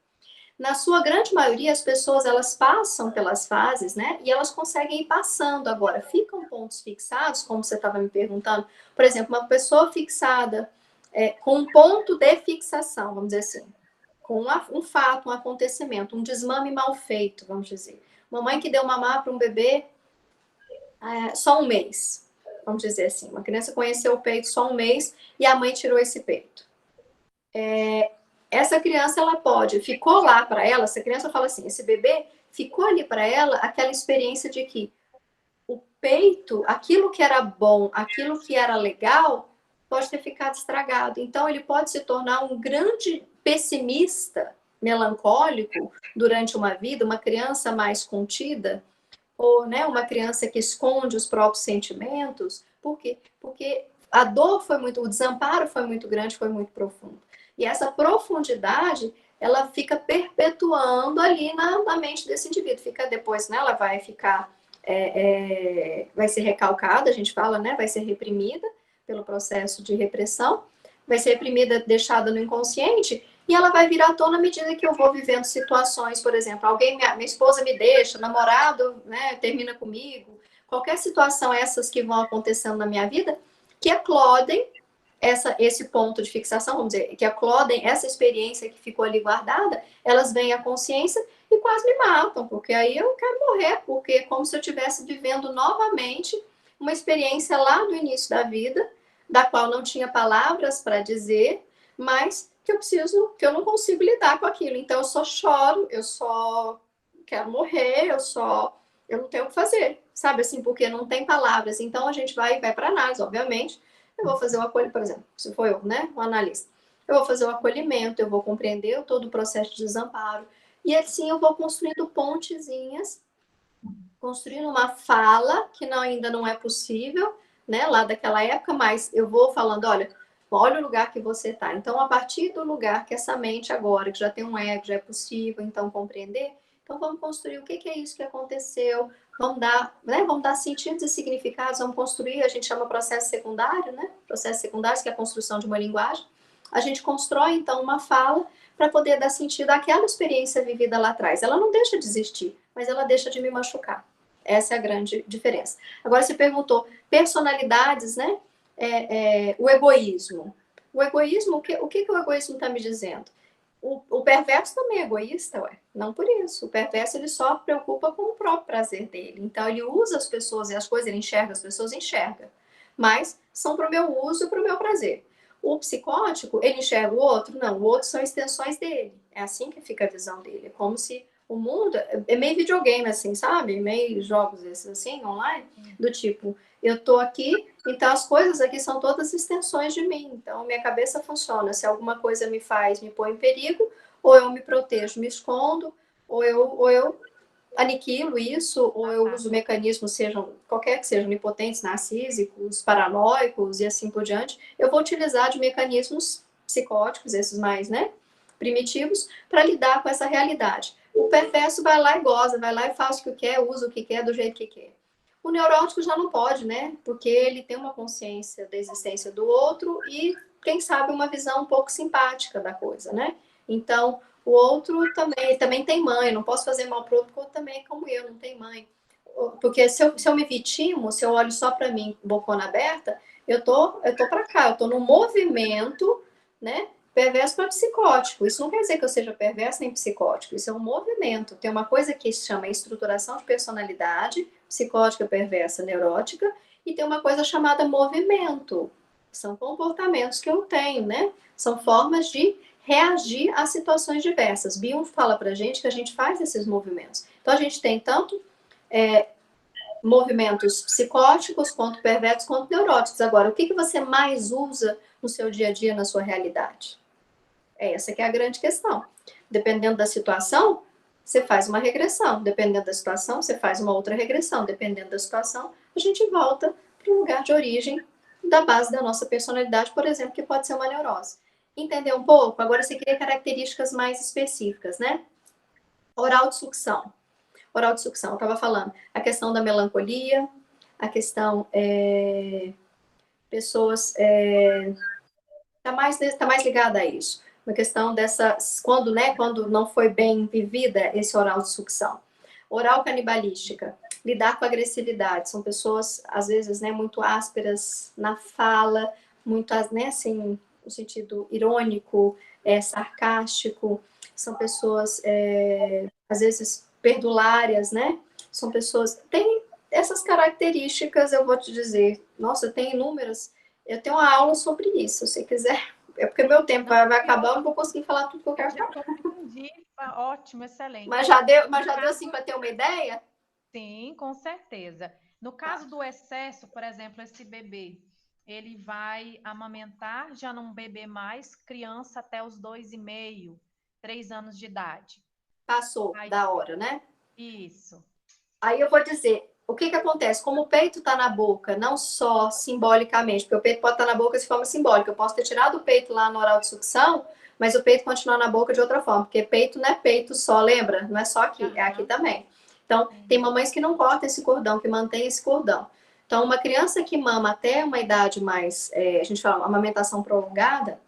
Na sua grande maioria, as pessoas, elas passam pelas fases, né? E elas conseguem ir passando. Agora, ficam pontos fixados, como você estava me perguntando. Por exemplo, uma pessoa fixada com um ponto de fixação, vamos dizer assim. Com um fato, um acontecimento, um desmame mal feito, vamos dizer. Mamãe que deu mamar para um bebê só um mês, vamos dizer assim. Uma criança conheceu o peito só um mês e a mãe tirou esse peito. Essa criança, ela ficou lá para ela, essa criança fala assim, esse bebê ficou ali para ela aquela experiência de que o peito, aquilo que era bom, aquilo que era legal, pode ter ficado estragado. Então, ele pode se tornar um grande pessimista, melancólico, durante uma vida, uma criança mais contida, ou uma criança que esconde os próprios sentimentos. Por quê? Porque a dor foi muito, o desamparo foi muito grande, foi muito profundo. E essa profundidade, ela fica perpetuando ali na mente desse indivíduo. Fica depois, ela vai ficar, vai ser recalcada, a gente fala, vai ser reprimida pelo processo de repressão, vai ser reprimida, deixada no inconsciente, e ela vai virar à tona à medida que eu vou vivendo situações, por exemplo, minha esposa me deixa, namorado, termina comigo, qualquer situação essas que vão acontecendo na minha vida, que eclodem esse ponto de fixação, vamos dizer, que eclodem essa experiência que ficou ali guardada, elas vêm à consciência e quase me matam, porque aí eu quero morrer, porque é como se eu estivesse vivendo novamente uma experiência lá do início da vida, da qual não tinha palavras para dizer, mas que eu não consigo lidar com aquilo. Então eu só choro, eu só quero morrer, eu não tenho o que fazer, sabe assim, porque não tem palavras. Então a gente vai para análise, obviamente. Eu vou fazer o acolhimento, por exemplo, se for eu, um analista. Eu vou fazer o acolhimento, eu vou compreender todo o processo de desamparo. E assim eu vou construindo pontezinhas construindo uma fala que ainda não é possível, né, lá daquela época, mas eu vou falando, olha o lugar que você está. Então, a partir do lugar que essa mente agora, que já tem um ego, já é possível, então, compreender, então vamos construir o que é isso que aconteceu, vamos dar, né, vamos dar sentidos e significados, vamos construir, a gente chama processo secundário, né, processo secundário, que é a construção de uma linguagem. A gente constrói, então, uma fala para poder dar sentido àquela experiência vivida lá atrás. Ela não deixa de existir, mas ela deixa de me machucar. Essa é a grande diferença. Agora, você perguntou personalidades, né? O egoísmo. O egoísmo, o que o egoísmo está me dizendo? O perverso também é egoísta, ué. Não por isso. O perverso, ele só preocupa com o próprio prazer dele. Então, ele usa as pessoas e as coisas, ele enxerga as pessoas, enxerga. Mas são para o meu uso e para o meu prazer. O psicótico, ele enxerga o outro? Não, o outro são extensões dele. É assim que fica a visão dele. É como se o mundo... É meio videogame, assim, sabe? Meio jogos esses, assim, online. Do tipo, eu tô aqui, então as coisas aqui são todas extensões de mim. Então, minha cabeça funciona. Se alguma coisa me põe em perigo, ou eu me protejo, me escondo, ou eu aniquilo isso, ou eu uso mecanismos, sejam qualquer que sejam onipotentes, narcísicos, paranoicos e assim por diante, eu vou utilizar de mecanismos psicóticos, esses mais, né, primitivos, para lidar com essa realidade. O perverso vai lá e goza, vai lá e faz o que quer, usa o que quer, do jeito que quer. O neurótico já não pode, né, porque ele tem uma consciência da existência do outro e, quem sabe, uma visão um pouco simpática da coisa, né? Então, o outro também tem mãe, não posso fazer mal pro outro, porque o outro também é como eu, não tem mãe. Porque se eu me vitimo, se eu olho só para mim, bocona aberta, eu tô para cá, eu tô no movimento, né, perverso para psicótico. Isso não quer dizer que eu seja perverso nem psicótico, isso é um movimento. Tem uma coisa que se chama estruturação de personalidade, psicótica, perversa, neurótica, e tem uma coisa chamada movimento. São comportamentos que eu tenho, né? São formas de reagir a situações diversas. Bion fala pra gente que a gente faz esses movimentos. Então, a gente tem tanto movimentos psicóticos, quanto perversos, quanto neuróticos. Agora, o que você mais usa no seu dia a dia, na sua realidade? Essa que é a grande questão. Dependendo da situação, você faz uma regressão. Dependendo da situação, você faz uma outra regressão. Dependendo da situação, a gente volta para o lugar de origem da base da nossa personalidade, por exemplo, que pode ser uma neurose. Entendeu um pouco? Agora você cria características mais específicas, né? Oral de sucção. Oral de sucção, eu estava falando. A questão da melancolia, a questão... pessoas... tá mais ligada a isso. Uma questão dessa... Quando não foi bem vivida esse oral de sucção. Oral canibalística. Lidar com agressividade. São pessoas, às vezes, né, muito ásperas na fala, muito, né, assim... no sentido irônico, sarcástico, são pessoas, às vezes, perdulárias, né? São pessoas... Tem essas características, eu vou te dizer. Nossa, tem inúmeras. Eu tenho uma aula sobre isso, se quiser. É porque meu tempo vai acabar, eu não vou conseguir falar tudo que eu quero falar. Entendi. Ótimo, excelente. Mas já deu assim, para ter uma ideia? Sim, com certeza. No caso do excesso, por exemplo, esse bebê... ele vai amamentar, já não beber mais, criança até os 2,5, 3 anos de idade. Passou da hora, né? Isso. Aí eu vou dizer, o que acontece? Como o peito está na boca, não só simbolicamente, porque o peito pode estar na boca de forma simbólica. Eu posso ter tirado o peito lá no oral de sucção, mas o peito continua na boca de outra forma, porque peito não é peito só, lembra? Não é só aqui, é aqui também. Então, tem mamães que não cortam esse cordão, que mantêm esse cordão. Então, uma criança que mama até uma idade mais, a gente fala, amamentação prolongada,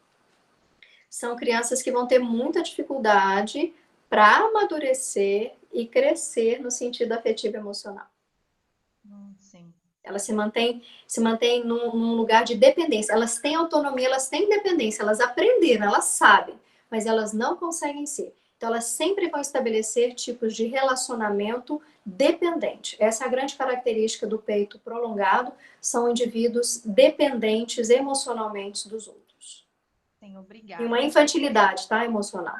são crianças que vão ter muita dificuldade para amadurecer e crescer no sentido afetivo e emocional. Sim. Elas se mantêm num lugar de dependência. Elas têm autonomia, elas têm independência, elas aprenderam, elas sabem, mas elas não conseguem ser. Então, elas sempre vão estabelecer tipos de relacionamento dependente. Essa é a grande característica do peito prolongado, são indivíduos dependentes emocionalmente dos outros. Sim, obrigada. E uma infantilidade, tá? Emocional.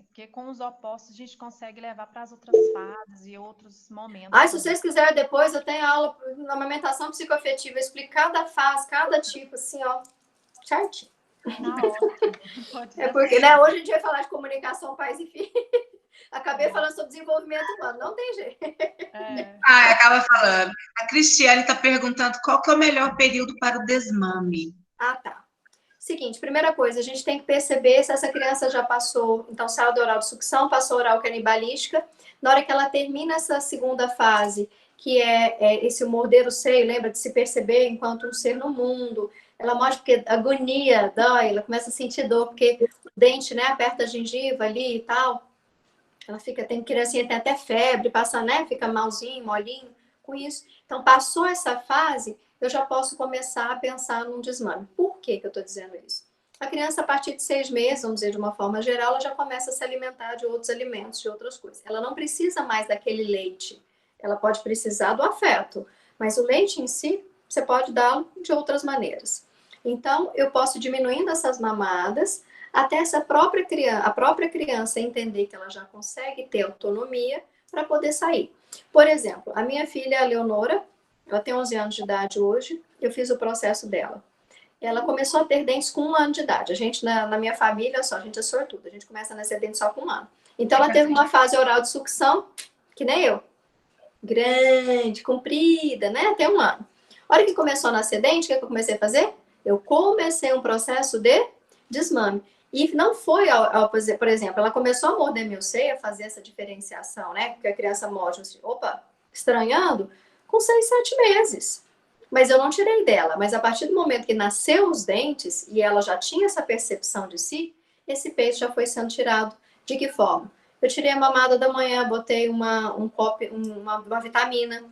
Porque com os opostos a gente consegue levar para as outras fases e outros momentos. Se vocês quiserem depois, eu tenho aula na amamentação psicoafetiva, explicar cada fase, cada tipo, assim, ó, certinho. Ótimo. Porque, né, hoje a gente vai falar de comunicação pais e filhos. Acabei falando sobre desenvolvimento humano, não tem jeito. Acaba falando. A Cristiane está perguntando qual que é o melhor período para o desmame. Ah, tá. Seguinte, primeira coisa, a gente tem que perceber se essa criança já passou, então saiu do oral de sucção, passou oral canibalística. Na hora que ela termina essa segunda fase, que é esse morder o seio, lembra de se perceber enquanto um ser no mundo. Ela mostra porque agonia, dói, ela começa a sentir dor, porque o dente, né, aperta a gengiva ali e tal. Ela fica, tem criancinha, tem até febre, passa, né, fica malzinho, molinho com isso. Então, passou essa fase, eu já posso começar a pensar num desmame. Por que eu estou dizendo isso? A criança, a partir de 6 meses, vamos dizer de uma forma geral, ela já começa a se alimentar de outros alimentos, de outras coisas. Ela não precisa mais daquele leite. Ela pode precisar do afeto, mas o leite em si, você pode dar de outras maneiras. Então, eu posso diminuindo essas mamadas, até a própria criança entender que ela já consegue ter autonomia para poder sair. Por exemplo, a minha filha, a Leonora, ela tem 11 anos de idade hoje, eu fiz o processo dela. Ela começou a ter dentes com 1 ano de idade. A gente, na minha família, só, a gente é sortuda, a gente começa a nascer dente só com 1 ano. Então, ela teve uma fase oral de sucção, que nem eu, grande, comprida, né, até 1 ano. A hora que começou a nascer dente, o que eu comecei a fazer? Eu comecei um processo de desmame. E não foi, por exemplo, ela começou a morder meu seio, a fazer essa diferenciação, né? Porque a criança morde assim, opa, estranhando, com 6, 7 meses. Mas eu não tirei dela. Mas a partir do momento que nasceu os dentes e ela já tinha essa percepção de si, esse peito já foi sendo tirado. De que forma? Eu tirei a mamada da manhã, botei uma vitamina.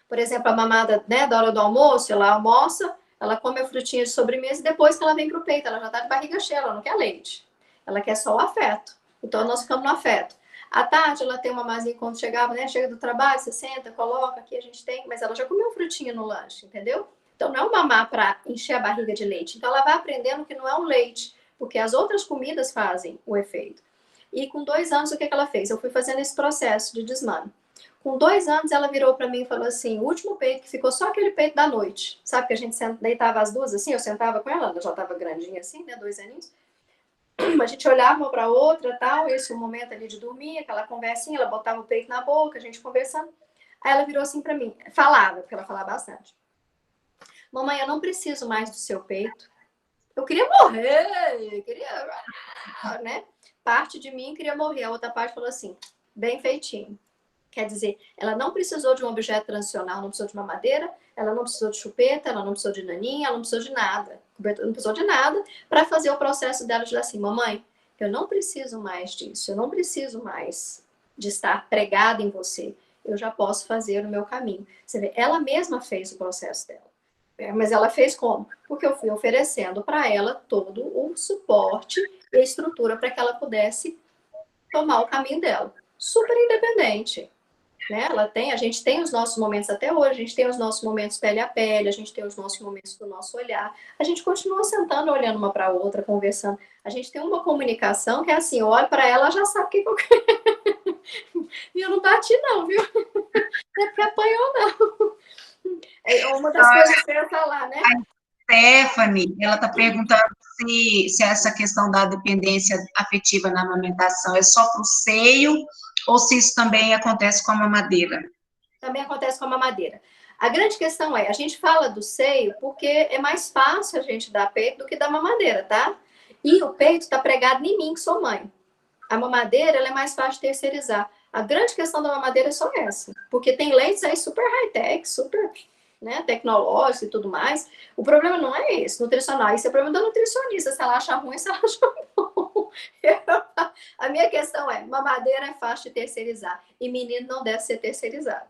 Por exemplo, a mamada, né, da hora do almoço, ela almoça, ela come a frutinha de sobremesa e depois que ela vem pro peito, ela já tá de barriga cheia, ela não quer leite. Ela quer só o afeto. Então, nós ficamos no afeto. À tarde, ela tem uma mazinha quando chegava, né? Chega do trabalho, você senta, coloca, aqui a gente tem, mas ela já comeu frutinha no lanche, entendeu? Então, não é um mamar para encher a barriga de leite. Então, ela vai aprendendo que não é um leite, porque as outras comidas fazem o efeito. E com 2 anos, o que ela fez? Eu fui fazendo esse processo de desmame. Com 2 anos, ela virou para mim e falou assim, o último peito, que ficou só aquele peito da noite. Sabe que a gente deitava as duas assim, eu sentava com ela já estava grandinha assim, né, 2 aninhos. A gente olhava uma para outra, tal, esse é o momento ali de dormir, aquela conversinha, ela botava o peito na boca, a gente conversando. Aí ela virou assim para mim, falava, porque ela falava bastante. Mamãe, eu não preciso mais do seu peito. Eu queria morrer, queria, né? Parte de mim queria morrer, a outra parte falou assim, bem feitinho. Quer dizer, ela não precisou de um objeto transicional, não precisou de uma madeira, ela não precisou de chupeta, ela não precisou de naninha, ela não precisou de nada. Não precisou de nada para fazer o processo dela de dizer assim, mamãe, eu não preciso mais disso, eu não preciso mais de estar pregada em você. Eu já posso fazer o meu caminho. Você vê, ela mesma fez o processo dela. Mas ela fez como? Porque eu fui oferecendo para ela todo o suporte e a estrutura para que ela pudesse tomar o caminho dela. Super independente. Né? A gente tem os nossos momentos até hoje, a gente tem os nossos momentos pele a pele, a gente tem os nossos momentos do nosso olhar, a gente continua sentando, olhando uma para a outra, conversando. A gente tem uma comunicação que é assim, eu olho para ela, ela já sabe o que eu quero. E eu não bati não, viu? Não é porque apanhou, não. É uma das coisas que eu ia falar, né? A Stephanie, ela está perguntando se essa questão da dependência afetiva na amamentação é só para o seio ou se isso também acontece com a mamadeira. Também acontece com a mamadeira. A grande questão é, a gente fala do seio porque é mais fácil a gente dar peito do que dar mamadeira, tá? E o peito está pregado em mim, que sou mãe. A mamadeira, ela é mais fácil de terceirizar. A grande questão da mamadeira é só essa. Porque tem leites aí super high-tech, super, né, tecnológicos e tudo mais. O problema não é esse, nutricional. Esse é o problema da nutricionista. Se ela acha ruim, se ela acha bom. A minha questão é, mamadeira é fácil de terceirizar. E menino não deve ser terceirizado.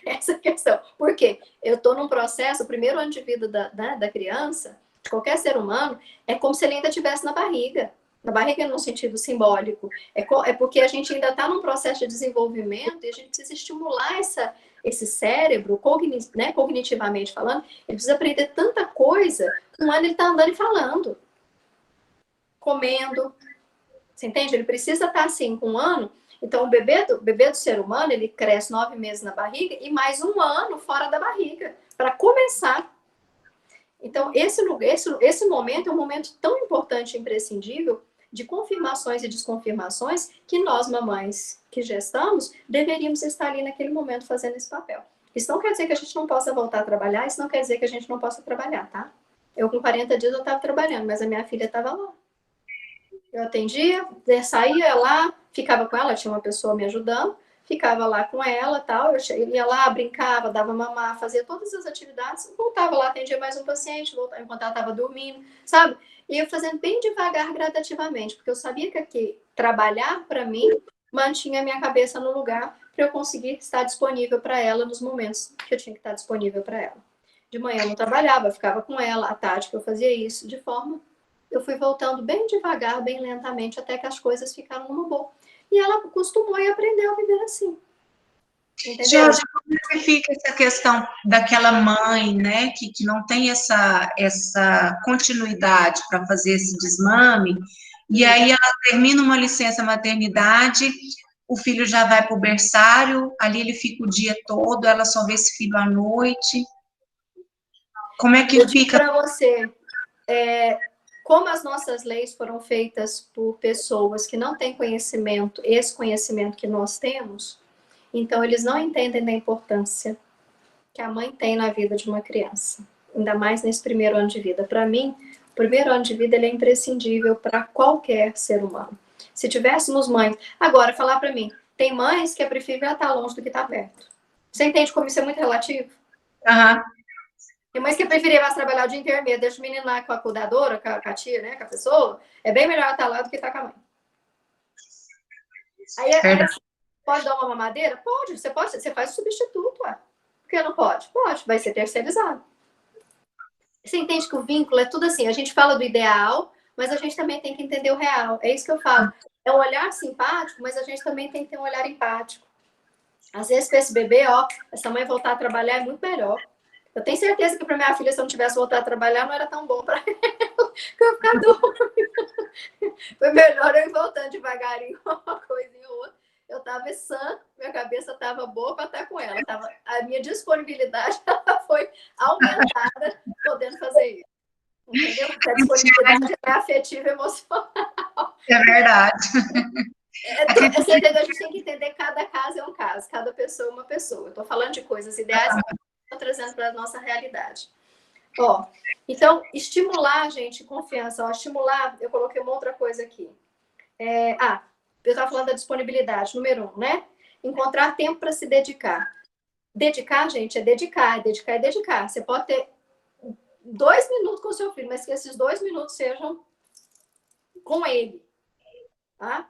Essa é a questão. Por quê? Eu estou num processo, o primeiro ano de vida da criança, de qualquer ser humano, é como se ele ainda estivesse na barriga. Na barriga no sentido simbólico. É porque a gente ainda está num processo de desenvolvimento e a gente precisa estimular esse cérebro, né, cognitivamente falando, ele precisa aprender tanta coisa, um ano ele está andando e falando. Comendo. Você entende? Ele precisa estar assim, com 1 ano. Então, o bebê do ser humano, ele cresce 9 meses na barriga e mais 1 ano fora da barriga, para começar. Então, esse momento é um momento tão importante e imprescindível de confirmações e desconfirmações que nós, mamães que gestamos, deveríamos estar ali naquele momento fazendo esse papel. Isso não quer dizer que a gente não possa voltar a trabalhar, isso não quer dizer que a gente não possa trabalhar, tá? Eu, com 40 dias, eu estava trabalhando, mas a minha filha estava lá. Eu atendia, saía lá, ficava com ela, tinha uma pessoa me ajudando, ficava lá com ela, tal, eu ia lá, brincava, dava mamar, fazia todas as atividades, voltava lá, atendia mais um paciente, voltava enquanto ela estava dormindo, sabe? E eu fazendo bem devagar, gradativamente, porque eu sabia que aqui, trabalhar para mim mantinha a minha cabeça no lugar para eu conseguir estar disponível para ela nos momentos que eu tinha que estar disponível para ela. De manhã eu não trabalhava, ficava com ela, à tarde que eu fazia isso, de forma eu fui voltando bem devagar, bem lentamente, até que as coisas ficaram numa boa. E ela acostumou e aprendeu a viver assim. Entendeu? Jorge, como é que fica essa questão daquela mãe, né, que não tem essa continuidade para fazer esse desmame, e aí ela termina uma licença maternidade, o filho já vai para o berçário, ali ele fica o dia todo, ela só vê esse filho à noite. Como é que fica? Para você, como as nossas leis foram feitas por pessoas que não têm conhecimento, esse conhecimento que nós temos, então eles não entendem da importância que a mãe tem na vida de uma criança, ainda mais nesse primeiro ano de vida. Para mim, o primeiro ano de vida ele é imprescindível para qualquer ser humano. Se tivéssemos mães... Agora, falar para mim, tem mães que é preferível estar longe do que estar perto. Você entende como isso é muito relativo? Aham. Tem mães que preferem mais trabalhar o dia inteiro mesmo, deixa o menino lá com a cuidadora, com a tia, né, com a pessoa. É bem melhor estar lá do que estar com a mãe. Aí pode dar uma mamadeira? Pode, você faz o substituto, ué. Por que não pode? Pode, vai ser terceirizado. Você entende que o vínculo é tudo assim, a gente fala do ideal, mas a gente também tem que entender o real. É isso que eu falo. É um olhar simpático, mas a gente também tem que ter um olhar empático. Às vezes, para esse bebê, ó, essa mãe voltar a trabalhar é muito melhor. Eu tenho certeza que para minha filha, se eu não tivesse voltado a trabalhar, não era tão bom para ela, que eu ia ficar doida. Foi melhor eu ir voltando devagarinho, uma coisinha ou outra. Eu estava sã, minha cabeça estava boa para estar com ela. A minha disponibilidade foi aumentada podendo fazer isso. Entendeu? A disponibilidade é afetiva e emocional. É verdade. Você entendeu? A gente tem que entender que cada caso é um caso, cada pessoa é uma pessoa. Eu estou falando de coisas ideais, mas estou trazendo para a nossa realidade. Ó, então, estimular, gente, confiança. Ó, estimular, eu coloquei uma outra coisa aqui. Eu estava falando da disponibilidade, número 1, né? Encontrar tempo para se dedicar. Dedicar, gente, é dedicar, é dedicar, é dedicar. Você pode ter 2 minutos com o seu filho, mas que esses 2 minutos sejam com ele, tá?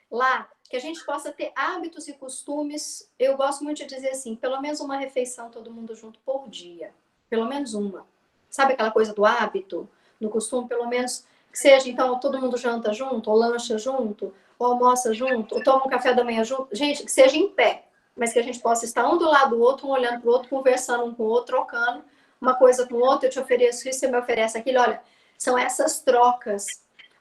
Lá, que a gente possa ter hábitos e costumes. Eu gosto muito de dizer assim, pelo menos uma refeição todo mundo junto por dia. Pelo menos uma. Sabe aquela coisa do hábito, do costume? Pelo menos que seja, então, todo mundo janta junto, ou lancha junto, ou almoça junto, ou toma um café da manhã junto. Gente, que seja em pé, mas que a gente possa estar um do lado do outro, um olhando para o outro, conversando um com o outro, trocando uma coisa com o outro. Eu te ofereço isso, você me oferece aquilo. Olha, são essas trocas.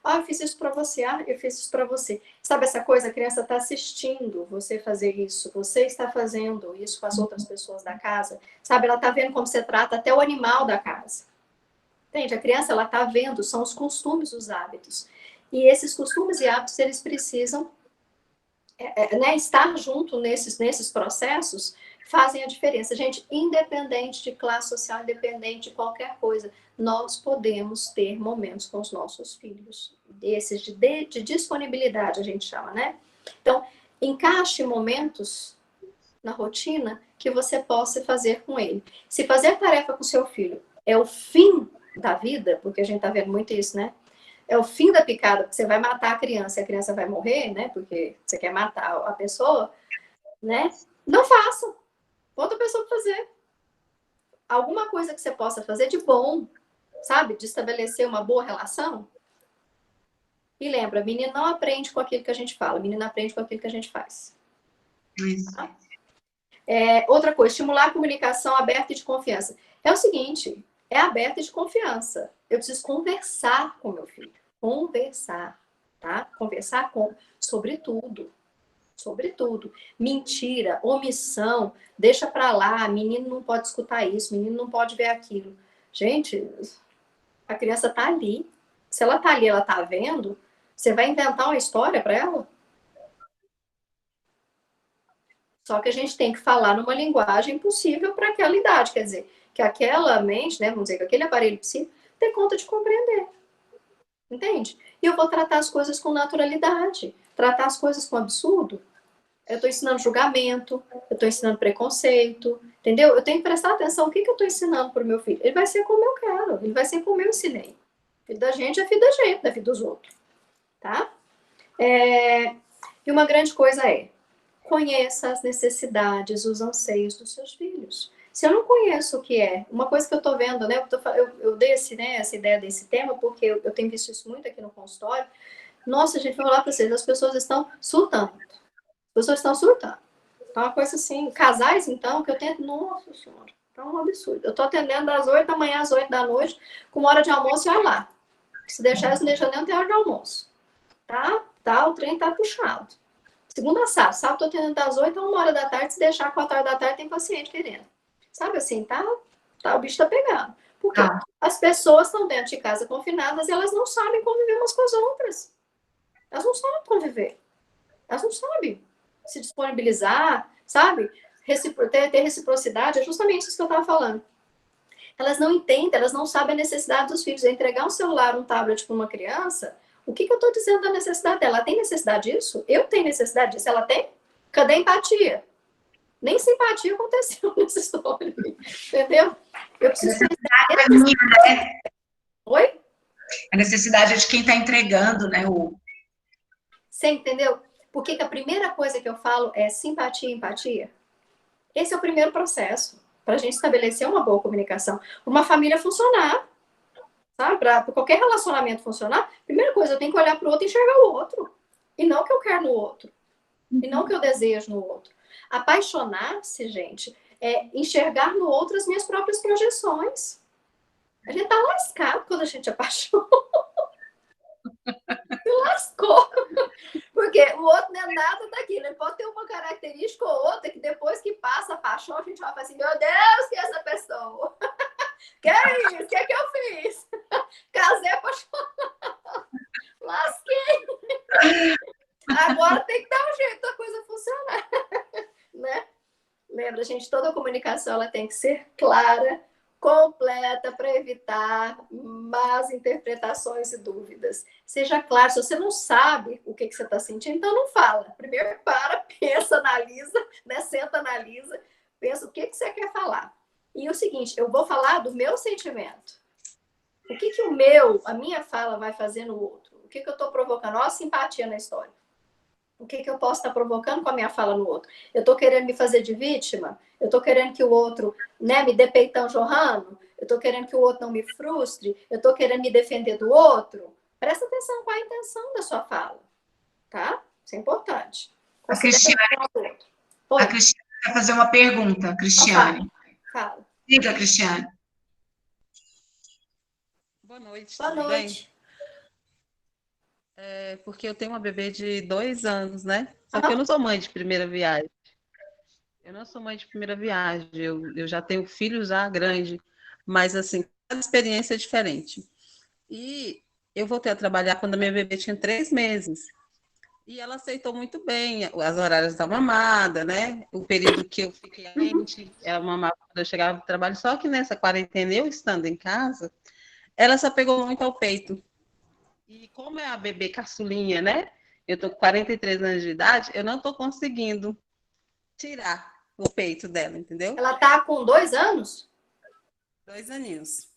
Eu fiz isso para você. Eu fiz isso para você. Sabe essa coisa? A criança está assistindo você fazer isso. Você está fazendo isso com as outras pessoas da casa. Sabe? Ela está vendo como você trata até o animal da casa. Entende? A criança, ela está vendo, são os costumes, os hábitos. E esses costumes e hábitos, eles precisam estar junto nesses processos, fazem a diferença. Gente, independente de classe social, independente de qualquer coisa, nós podemos ter momentos com os nossos filhos. Esses de disponibilidade, a gente chama, né? Então, encaixe momentos na rotina que você possa fazer com ele. Se fazer tarefa com seu filho é o fim da vida, porque a gente tá vendo muito isso, né? É o fim da picada, porque você vai matar a criança e a criança vai morrer, né? Porque você quer matar a pessoa, né? Não faça. Outra pessoa para fazer. Alguma coisa que você possa fazer de bom, sabe? De estabelecer uma boa relação. E lembra, menino não aprende com aquilo que a gente fala, menino aprende com aquilo que a gente faz. Tá? Outra coisa, estimular a comunicação aberta e de confiança. É o seguinte, é aberta e de confiança. Eu preciso conversar com meu filho. Conversar, tá? Conversar sobre tudo. Sobre tudo. Mentira, omissão, deixa pra lá, menino não pode escutar isso, menino não pode ver aquilo. Gente, a criança tá ali. Se ela tá ali, ela tá vendo, Você vai inventar uma história para ela? Só que a gente tem que falar numa linguagem possível para aquela idade, quer dizer, que aquela mente, né, vamos dizer, que aquele aparelho psíquico tem conta de compreender. Entende? E eu vou tratar as coisas com naturalidade, tratar as coisas com absurdo. Eu estou ensinando julgamento, eu estou ensinando preconceito, entendeu? Eu tenho que prestar atenção no que eu estou ensinando para o meu filho. Ele vai ser como eu quero, ele vai ser como eu ensinei. Filho da gente é filho da gente, da vida dos outros. Tá? E uma grande coisa é, conheça as necessidades, os anseios dos seus filhos. Se eu não conheço o que é, uma coisa que eu estou vendo, né? Eu dei essa ideia desse tema porque eu tenho visto isso muito aqui no consultório. Nossa, gente, vou falar para vocês, as pessoas estão surtando. As pessoas estão surtando. Então, uma coisa assim, casais, então, que eu tento, nossa senhora, tá um absurdo. Eu tô atendendo das 8 da manhã às 8 da noite, com hora de almoço e olha lá. Se deixar, eles não deixam nem ter hora de almoço. Tá, o trem tá puxado. Segunda a sábado, tô atendendo das 8 a 1 hora da tarde, se deixar 4 horas da tarde, tem paciente querendo. Sabe assim, o bicho tá pegando. Porque as pessoas estão dentro de casa confinadas e elas não sabem conviver umas com as outras. Elas não sabem conviver. Elas não sabem se disponibilizar, sabe? Ter reciprocidade, é justamente isso que eu estava falando. Elas não entendem, elas não sabem a necessidade dos filhos. Entregar um celular, um tablet para uma criança, o que eu estou dizendo da necessidade dela? Ela tem necessidade disso? Eu tenho necessidade disso? Ela tem? Cadê a empatia? Nem simpatia aconteceu nessa história. Entendeu? Eu preciso... Né? Oi? A necessidade é de quem está entregando, né? Você entendeu? Porque a primeira coisa que eu falo é simpatia e empatia. Esse é o primeiro processo para a gente estabelecer uma boa comunicação. Uma família funcionar, sabe? Para qualquer relacionamento funcionar, a primeira coisa, eu tenho que olhar para o outro e enxergar o outro. E não o que eu quero no outro. E não o que eu desejo no outro. Apaixonar-se, gente, é enxergar no outro as minhas próprias projeções. A gente tá lascado quando a gente apaixona. Se lascou. Porque o outro não é nada daquilo. Ele pode ter uma característica ou outra que depois que passa a paixão, a gente vai falar assim, meu Deus, que é essa pessoa? Que é isso? O que é que eu fiz? Casei apaixonada. Lasquei. Agora tem que dar um jeito da coisa funcionar. Né? Lembra, gente, toda a comunicação ela tem que ser clara, completa, para evitar más interpretações e dúvidas. Seja claro, se você não sabe o que você está sentindo, então não fala. Primeiro para, pensa, analisa, né? Senta, analisa, pensa o que você quer falar. E o seguinte, eu vou falar do meu sentimento. O que a minha fala vai fazer no outro? O que eu estou provocando? Olha a simpatia na história. O que eu posso estar provocando com a minha fala no outro? Eu estou querendo me fazer de vítima? Eu estou querendo que o outro, né, me dê peitão jorrando? Eu estou querendo que o outro não me frustre? Eu estou querendo me defender do outro? Presta atenção qual é a intenção da sua fala, tá? Isso é importante. A Cristiane quer fazer uma pergunta, Cristiane. Fala. Diga, Cristiane. Boa noite. Boa noite. Bem? Porque eu tenho uma bebê de 2 anos, né? Só que eu não sou mãe de primeira viagem. Eu já tenho filho já grande, mas assim, cada experiência é diferente. E eu voltei a trabalhar quando a minha bebê tinha 3 meses. E ela aceitou muito bem as horários da mamada, né? O período que eu fiquei doente, ela mamava quando eu chegava do trabalho. Só que nessa quarentena, eu estando em casa, ela se apegou muito ao peito. E como é a bebê caçulinha, né? Eu tô com 43 anos de idade, eu não tô conseguindo tirar o peito dela, entendeu? Ela tá com 2 anos? 2 aninhos.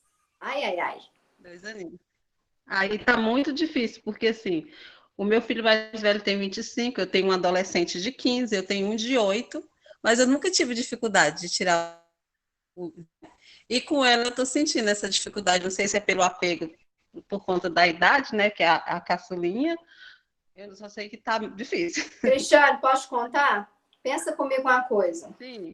Ai. 2 aninhos. Aí tá muito difícil, porque assim, o meu filho mais velho tem 25, eu tenho um adolescente de 15, eu tenho um de 8, mas eu nunca tive dificuldade de tirar o... E com ela eu tô sentindo essa dificuldade, não sei se é pelo apego por conta da idade, né, que é a caçulinha, eu só sei que tá difícil. Cristiane, posso contar? Pensa comigo uma coisa. Sim.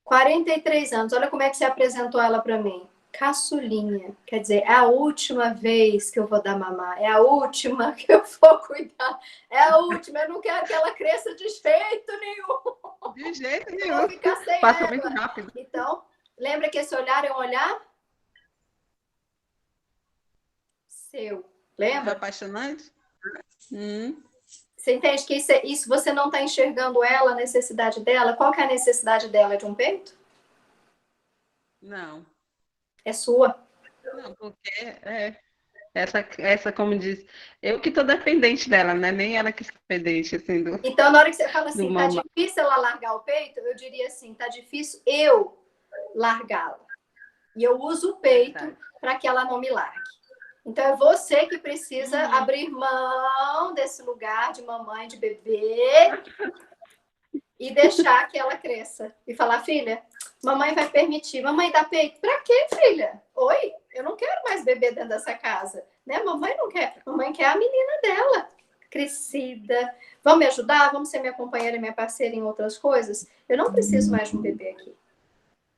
43 anos, olha como é que você apresentou ela para mim. Caçulinha, quer dizer, é a última vez que eu vou dar mamar, é a última que eu vou cuidar, é a última, eu não quero que ela cresça de jeito nenhum. De jeito nenhum. Eu vou ficar sem Passa ela. muito rápido. Então, lembra que esse olhar é um olhar seu. Lembra? É apaixonante? Você entende que isso você não está enxergando ela, a necessidade dela? Qual que é a necessidade dela de um peito? Não. É sua. Não, porque essa, como diz, eu que tô dependente dela, né? Nem ela que é dependente, assim, Então, na hora que você fala assim, tá mamãe. difícil ela largar o peito, eu diria assim, tá difícil eu largá-la. E eu uso o peito para que ela não me largue. Então, é você que precisa abrir mão desse lugar de mamãe, de bebê, e deixar que ela cresça. E falar, filha, mamãe vai permitir. Mamãe dá peito? Pra quê, filha? Oi, eu não quero mais bebê dentro dessa casa. Né? Mamãe não quer. Mamãe quer a menina dela, crescida. Vamos me ajudar? Vamos ser minha companheira e minha parceira em outras coisas? Eu não preciso mais de um bebê aqui.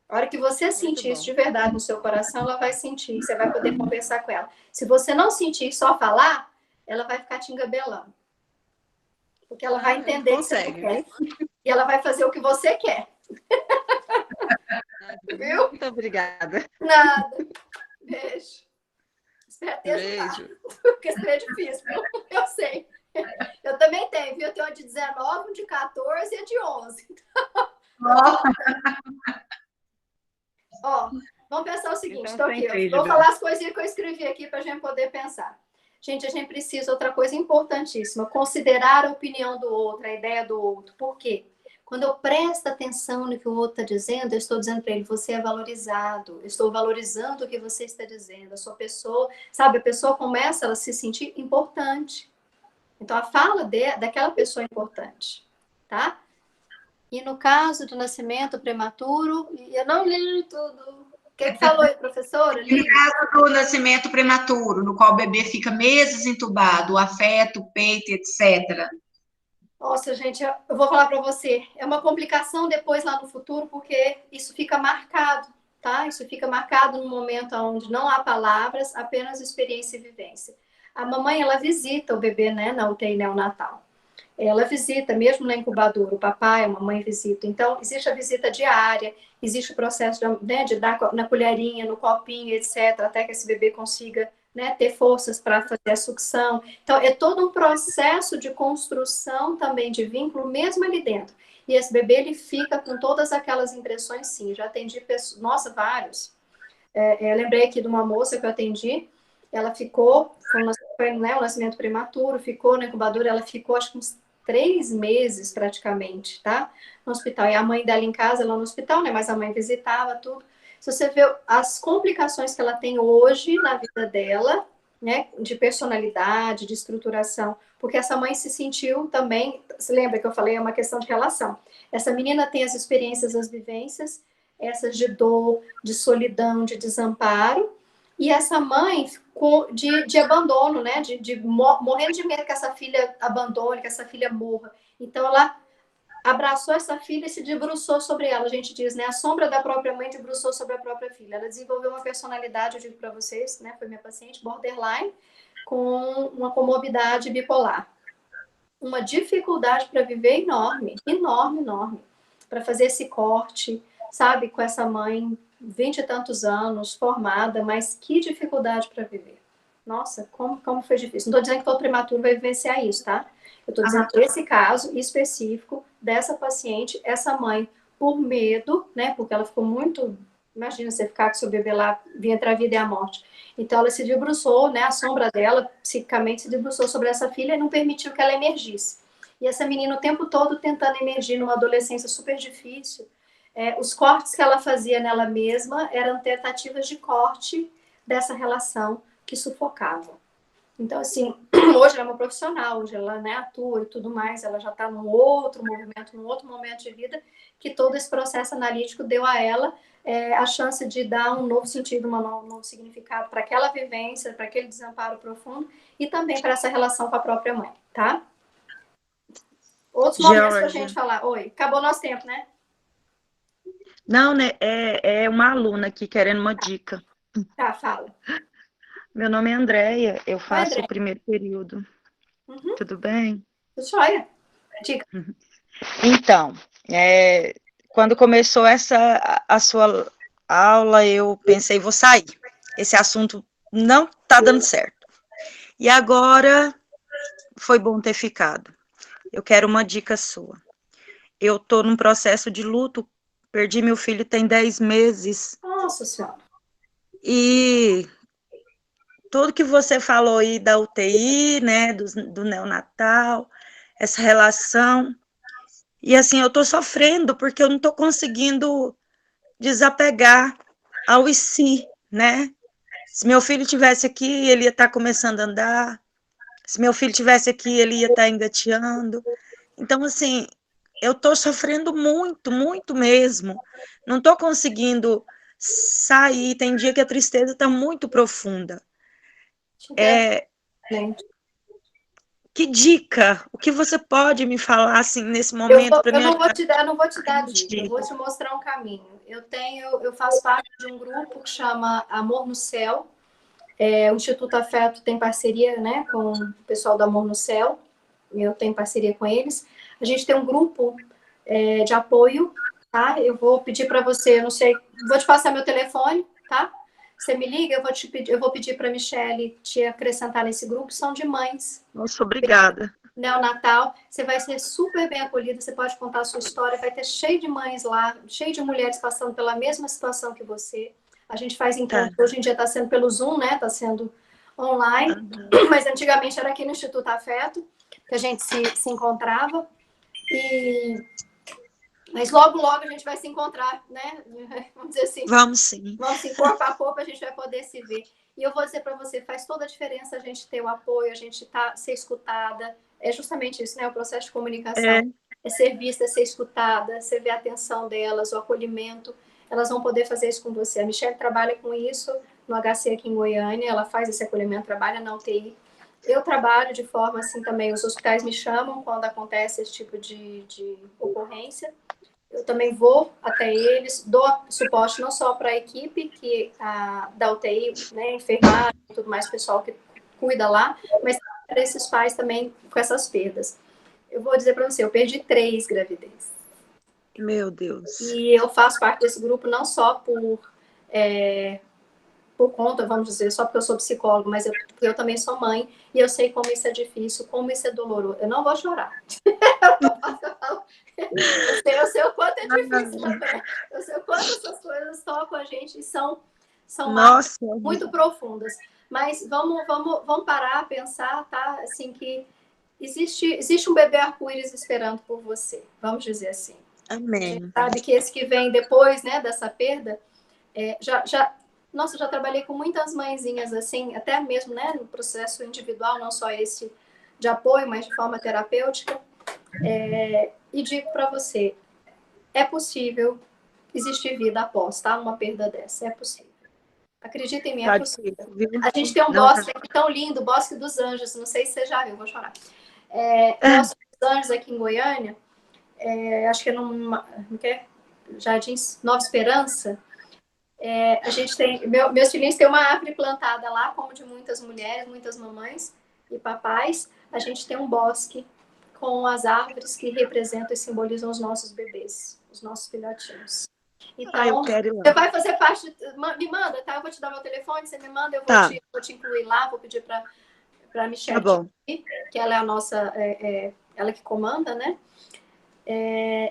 A hora que você sentir isso de verdade no seu coração, ela vai sentir. Você vai poder conversar com ela. Se você não sentir só falar, ela vai ficar te engabelando. Porque ela vai entender que você não quer. E ela vai fazer o que você quer. Viu? Muito obrigada. Nada. Beijo. Espero ter Beijo. ajudado. Porque isso é difícil, eu sei. Eu também tenho, viu? Eu tenho uma de 19, uma de 14 e a de 11. Ó, vamos pensar o seguinte, estou aqui. Vou falar as coisinhas que eu escrevi aqui para a gente poder pensar. Gente, a gente precisa, outra coisa importantíssima, considerar a opinião do outro, a ideia do outro. Por quê? Quando eu presto atenção no que o outro está dizendo, eu estou dizendo para ele, você é valorizado, eu estou valorizando o que você está dizendo, a sua pessoa, sabe, a pessoa começa a se sentir importante. Então, a fala daquela pessoa é importante, tá? E no caso do nascimento prematuro, eu não li tudo. O que falou aí, professora? No caso do nascimento prematuro, no qual o bebê fica meses entubado, o afeto, o peito, etc. Nossa, gente, eu vou falar para você. É uma complicação depois lá no futuro, porque isso fica marcado, tá? Isso fica marcado no momento onde não há palavras, apenas experiência e vivência. A mamãe, ela visita o bebê, né, na UTI neonatal. Ela visita, mesmo na incubadora, o papai, a mamãe visita. Então, existe a visita diária, existe o processo de dar na colherinha, no copinho, etc., até que esse bebê consiga, né, ter forças para fazer a sucção. Então, é todo um processo de construção também de vínculo, mesmo ali dentro. E esse bebê, ele fica com todas aquelas impressões, sim. Já atendi pessoas, nossa, vários. Eu lembrei aqui de uma moça que eu atendi, ela ficou, foi né, um nascimento prematuro, ficou na incubadora, ela ficou, acho que uns 3 meses praticamente, tá? No hospital. E a mãe dela em casa, ela no hospital, né? Mas a mãe visitava tudo. Se você vê as complicações que ela tem hoje na vida dela, né? De personalidade, de estruturação, porque essa mãe se sentiu também, se lembra que eu falei, é uma questão de relação. Essa menina tem as experiências, as vivências, essas de dor, de solidão, de desamparo, e essa mãe de abandono, né? Morrendo de medo que essa filha abandone, que essa filha morra. Então, ela abraçou essa filha e se debruçou sobre ela. A gente diz, né? A sombra da própria mãe debruçou sobre a própria filha. Ela desenvolveu uma personalidade, eu digo para vocês, né? Foi minha paciente, borderline, com uma comorbidade bipolar. Uma dificuldade para viver enorme, enorme, enorme. Para fazer esse corte, sabe? Com essa mãe 20 e tantos anos, formada, mas que dificuldade para viver. Nossa, como foi difícil. Não estou dizendo que todo prematuro vai vivenciar isso, tá? Eu estou dizendo que esse caso específico dessa paciente, essa mãe, por medo, né? Porque ela ficou muito... Imagina você ficar com seu bebê lá, vir entre a vida e a morte. Então, ela se debruçou, né? A sombra dela, psicicamente, se debruçou sobre essa filha e não permitiu que ela emergisse. E essa menina, o tempo todo, tentando emergir numa adolescência super difícil, os cortes que ela fazia nela mesma eram tentativas de corte dessa relação que sufocava. Então, assim, hoje ela é uma profissional, hoje ela, né, atua e tudo mais, ela já está num outro movimento, num outro momento de vida, que todo esse processo analítico deu a ela a chance de dar um novo sentido, um novo significado para aquela vivência, para aquele desamparo profundo e também para essa relação com a própria mãe, tá? Outros momentos para a gente falar. Oi, acabou o nosso tempo, né? Não, né? É uma aluna aqui querendo uma dica. Tá, fala. Meu nome é Andréia, eu faço Andréia. o primeiro período. Uhum. Tudo bem? Tudo jóia. Dica. Então, quando começou a sua aula, eu pensei, vou sair. Esse assunto não está dando certo. E agora foi bom ter ficado. Eu quero uma dica sua. Eu estou num processo de luto, perdi meu filho tem 10 meses. Nossa Senhora. E tudo que você falou aí da UTI, né, do neonatal, essa relação. E assim, eu estou sofrendo porque eu não estou conseguindo desapegar ao e si, né? Se meu filho tivesse aqui, ele ia estar começando a andar. Se meu filho tivesse aqui, ele ia estar engateando. Então, assim, eu estou sofrendo muito, muito mesmo. Não estou conseguindo sair. Tem dia que a tristeza está muito profunda. Gente. Que dica? O que você pode me falar assim nesse momento para Eu me não vou ajudar? te dar, eu não vou te dar dica, eu vou te mostrar um caminho. Eu faço parte de um grupo que chama Amor no Céu. O Instituto Afeto tem parceria, né, com o pessoal do Amor no Céu. Eu tenho parceria com eles. A gente tem um grupo de apoio, tá? Eu vou pedir para você, eu não sei, vou te passar meu telefone, tá? Você me liga, eu vou pedir para a Michelle te acrescentar nesse grupo, são de mães. Nossa, obrigada. Neonatal, você vai ser super bem acolhida, você pode contar a sua história, vai ter cheio de mães lá, cheio de mulheres passando pela mesma situação que você. A gente faz encontros, hoje em dia está sendo pelo Zoom, né? Está sendo online, mas antigamente era aqui no Instituto Afeto, que a gente se encontrava. Mas logo, logo a gente vai se encontrar, né? Vamos dizer assim. Vamos sim. Vamos se corpo a corpo, a gente vai poder se ver. E eu vou dizer para você, faz toda a diferença a gente ter o apoio, a gente ser escutada. É justamente isso, né? O processo de comunicação. É ser vista, é ser escutada, você ver a atenção delas, o acolhimento. Elas vão poder fazer isso com você. A Michelle trabalha com isso no HC aqui em Goiânia, ela faz esse acolhimento, trabalha na UTI. Eu trabalho de forma assim também, os hospitais me chamam quando acontece esse tipo de ocorrência. Eu também vou até eles, dou suporte não só para a equipe da UTI, né, enfermagem e tudo mais, pessoal que cuida lá, mas para esses pais também com essas perdas. Eu vou dizer para você, eu perdi 3 gravidezes. Meu Deus. E eu faço parte desse grupo não só por conta, vamos dizer, só porque eu sou psicólogo, mas eu também sou mãe, e eu sei como isso é difícil, como isso é doloroso. Eu não vou chorar. Eu sei o quanto é difícil, né? Eu sei o quanto essas coisas tocam a gente e são marcas muito profundas. Mas vamos parar, pensar, tá? Assim, que existe um bebê arco-íris esperando por você, vamos dizer assim. Amém. A gente sabe que esse que vem depois, né, dessa perda, nossa, eu já trabalhei com muitas mãezinhas assim, até mesmo, né, no processo individual, não só esse de apoio, mas de forma terapêutica. E digo para você, é possível existir vida após, tá? Uma perda dessa, é possível. Acredita em mim, é possível. A gente tem um bosque aqui tão lindo, o Bosque dos Anjos, não sei se você já viu, vou chorar. Bosque dos Anjos aqui em Goiânia, acho que é no Jardim Nova Esperança. A gente tem, meus filhinhos têm uma árvore plantada lá, como de muitas mulheres, muitas mamães e papais. A gente tem um bosque com as árvores que representam e simbolizam os nossos bebês, os nossos filhotinhos. Então, eu quero ir lá. você vai fazer parte, me manda, tá? Eu vou te dar meu telefone, você me manda, eu vou te incluir lá, vou pedir para a Michelle, que ela é a nossa, ela que comanda, né?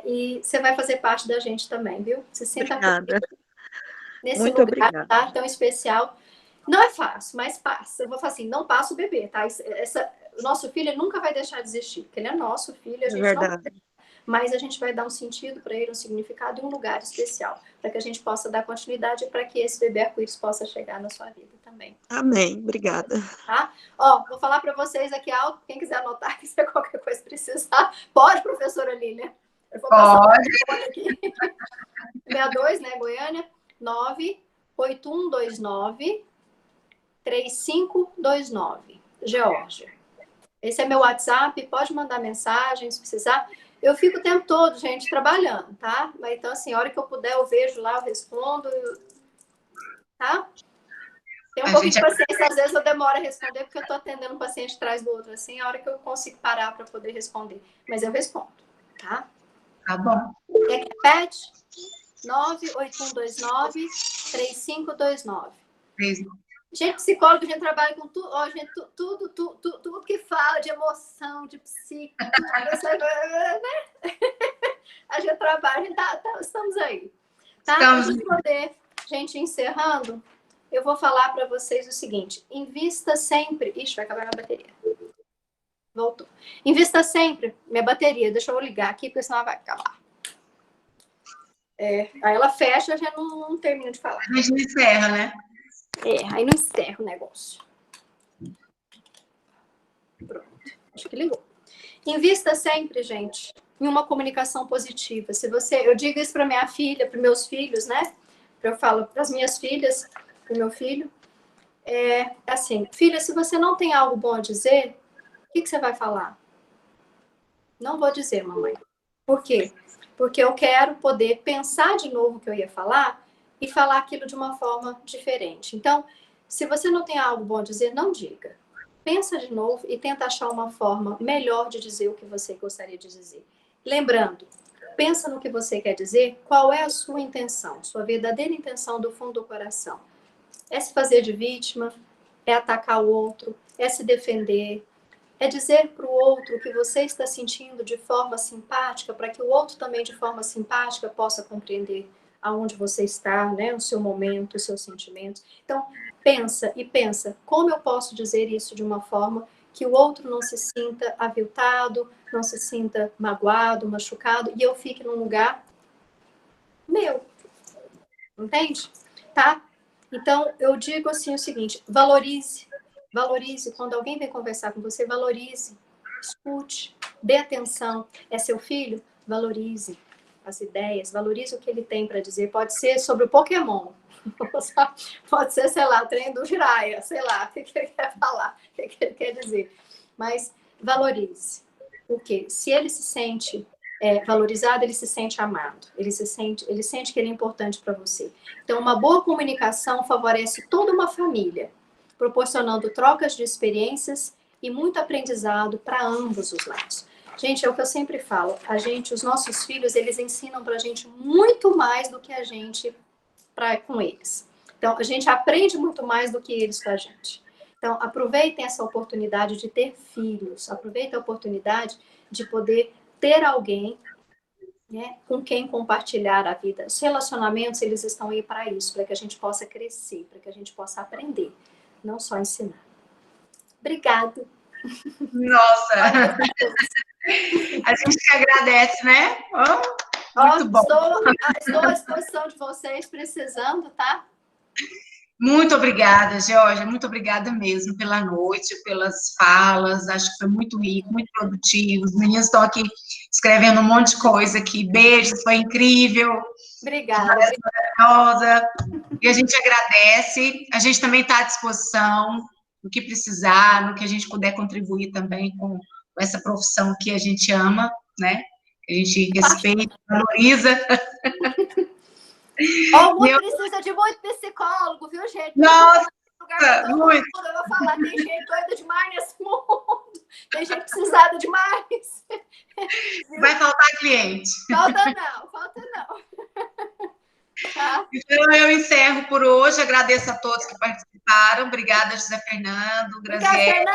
E você vai fazer parte da gente também, viu? Você sempre nesse muito lugar, obrigada. tá? Tão especial. Não é fácil, mas passa. Eu vou falar assim, não passa o bebê, tá? O nosso filho nunca vai deixar de existir, porque ele é nosso filho, a gente não... Mas a gente vai dar um sentido para ele, um significado e um lugar especial, para que a gente possa dar continuidade para que esse bebê arco-íris possa chegar na sua vida também. Amém, obrigada. Tá? Vou falar para vocês aqui alto, quem quiser anotar, quiser qualquer coisa precisar, pode, professora Lília? Eu vou passar o telefone aqui. 62, né, Goiânia, 98129-3529, Geórgia. Esse é meu WhatsApp, pode mandar mensagem se precisar. Eu fico o tempo todo, gente, trabalhando, tá? Mas então, assim, a hora que eu puder, eu vejo lá, eu respondo, tá? Tem um pouquinho de paciência, às vezes eu demoro a responder, porque eu tô atendendo um paciente atrás do outro, assim, a hora que eu consigo parar para poder responder. Mas eu respondo, tá? Tá bom. Repete? 98129-3529. Gente, psicólogo, a gente trabalha com tudo, ó, gente, tudo que fala de emoção, de psique, né? A gente trabalha, a gente estamos aí. Tá? Para a gente poder, gente, encerrando, eu vou falar para vocês o seguinte: invista sempre. Ixi, vai acabar minha bateria. Voltou. Invista sempre. Minha bateria, deixa eu ligar aqui, porque senão ela vai acabar. Aí ela fecha, já não termina de falar. A gente não encerra, né? Aí não encerra o negócio. Pronto, acho que ligou. Invista sempre, gente, em uma comunicação positiva. Eu digo isso para minha filha, para meus filhos, né? Eu falo para as minhas filhas, para o meu filho. Assim, filha, se você não tem algo bom a dizer, o que você vai falar? Não vou dizer, mamãe. Por quê? Porque eu quero poder pensar de novo o que eu ia falar e falar aquilo de uma forma diferente. Então, se você não tem algo bom a dizer, não diga. Pensa de novo e tenta achar uma forma melhor de dizer o que você gostaria de dizer. Lembrando, pensa no que você quer dizer, qual é a sua intenção, sua verdadeira intenção do fundo do coração. É se fazer de vítima, é atacar o outro, é se defender, é dizer para o outro o que você está sentindo de forma simpática, para que o outro também de forma simpática possa compreender aonde você está, né, o seu momento, os seus sentimentos. Então, pensa, como eu posso dizer isso de uma forma que o outro não se sinta aviltado, não se sinta magoado, machucado, e eu fique num lugar meu. Entende? Tá? Então, eu digo assim o seguinte: valorize, quando alguém vem conversar com você, valorize, escute, dê atenção. É seu filho? Valorize as ideias, valorize o que ele tem para dizer. Pode ser sobre o Pokémon, pode ser, sei lá, trem do Jiraiya, sei lá, o que ele quer falar, o que ele quer dizer. Mas valorize. Porque se ele se sente valorizado, ele se sente amado, ele sente que ele é importante para você. Então, uma boa comunicação favorece toda uma família, proporcionando trocas de experiências e muito aprendizado para ambos os lados. Gente, é o que eu sempre falo, os nossos filhos, eles ensinam para a gente muito mais do que a gente com eles. Então, a gente aprende muito mais do que eles com a gente. Então, aproveitem essa oportunidade de ter filhos, aproveitem a oportunidade de poder ter alguém, né, com quem compartilhar a vida. Os relacionamentos, eles estão aí para isso, para que a gente possa crescer, para que a gente possa aprender, não só ensinar. Obrigada. Nossa! A gente que agradece, né? Muito bom. Estou à disposição de vocês, precisando, tá? Muito obrigada, Georgia, muito obrigada mesmo pela noite, pelas falas, acho que foi muito rico, muito produtivo, os meninos estão aqui escrevendo um monte de coisa aqui, beijos, foi incrível. Obrigada. Maravilhosa, e a gente agradece, a gente também está à disposição, no que precisar, no que a gente puder contribuir também com essa profissão que a gente ama, né, que a gente respeita, valoriza. O mundo precisa de muito psicólogo, viu, gente? Nossa, muito. Eu vou falar, tem gente doida demais nesse mundo. Tem gente precisada demais. Vai faltar cliente. Falta não. Tá? Então, eu encerro por hoje. Agradeço a todos que participaram. Obrigada, José Fernando, Graziele.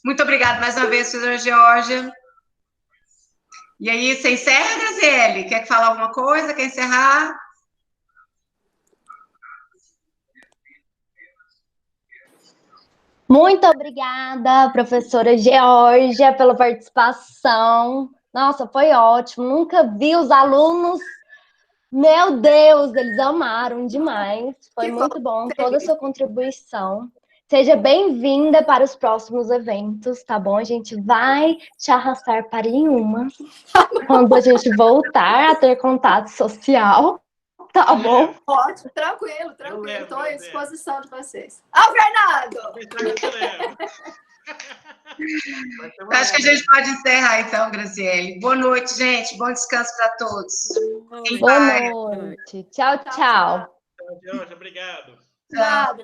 Muito obrigada mais uma vez, professora Georgia. E aí, você encerra, Graziele? Quer falar alguma coisa? Quer encerrar? Muito obrigada, professora Georgia, pela participação. Nossa, foi ótimo. Nunca vi os alunos. Meu Deus, eles amaram demais. Foi muito bom toda a sua contribuição. Seja bem-vinda para os próximos eventos, tá bom? A gente vai te arrastar para nenhuma quando a gente voltar a ter contato social, tá bom? Ótimo, tranquilo. Estou à disposição de vocês. Fernando! Acho que a gente pode encerrar, então, Graziele. Boa noite, gente. Bom descanso para todos. Boa noite. Tchau, tchau. Tchau, Georgia. Obrigado. Nada.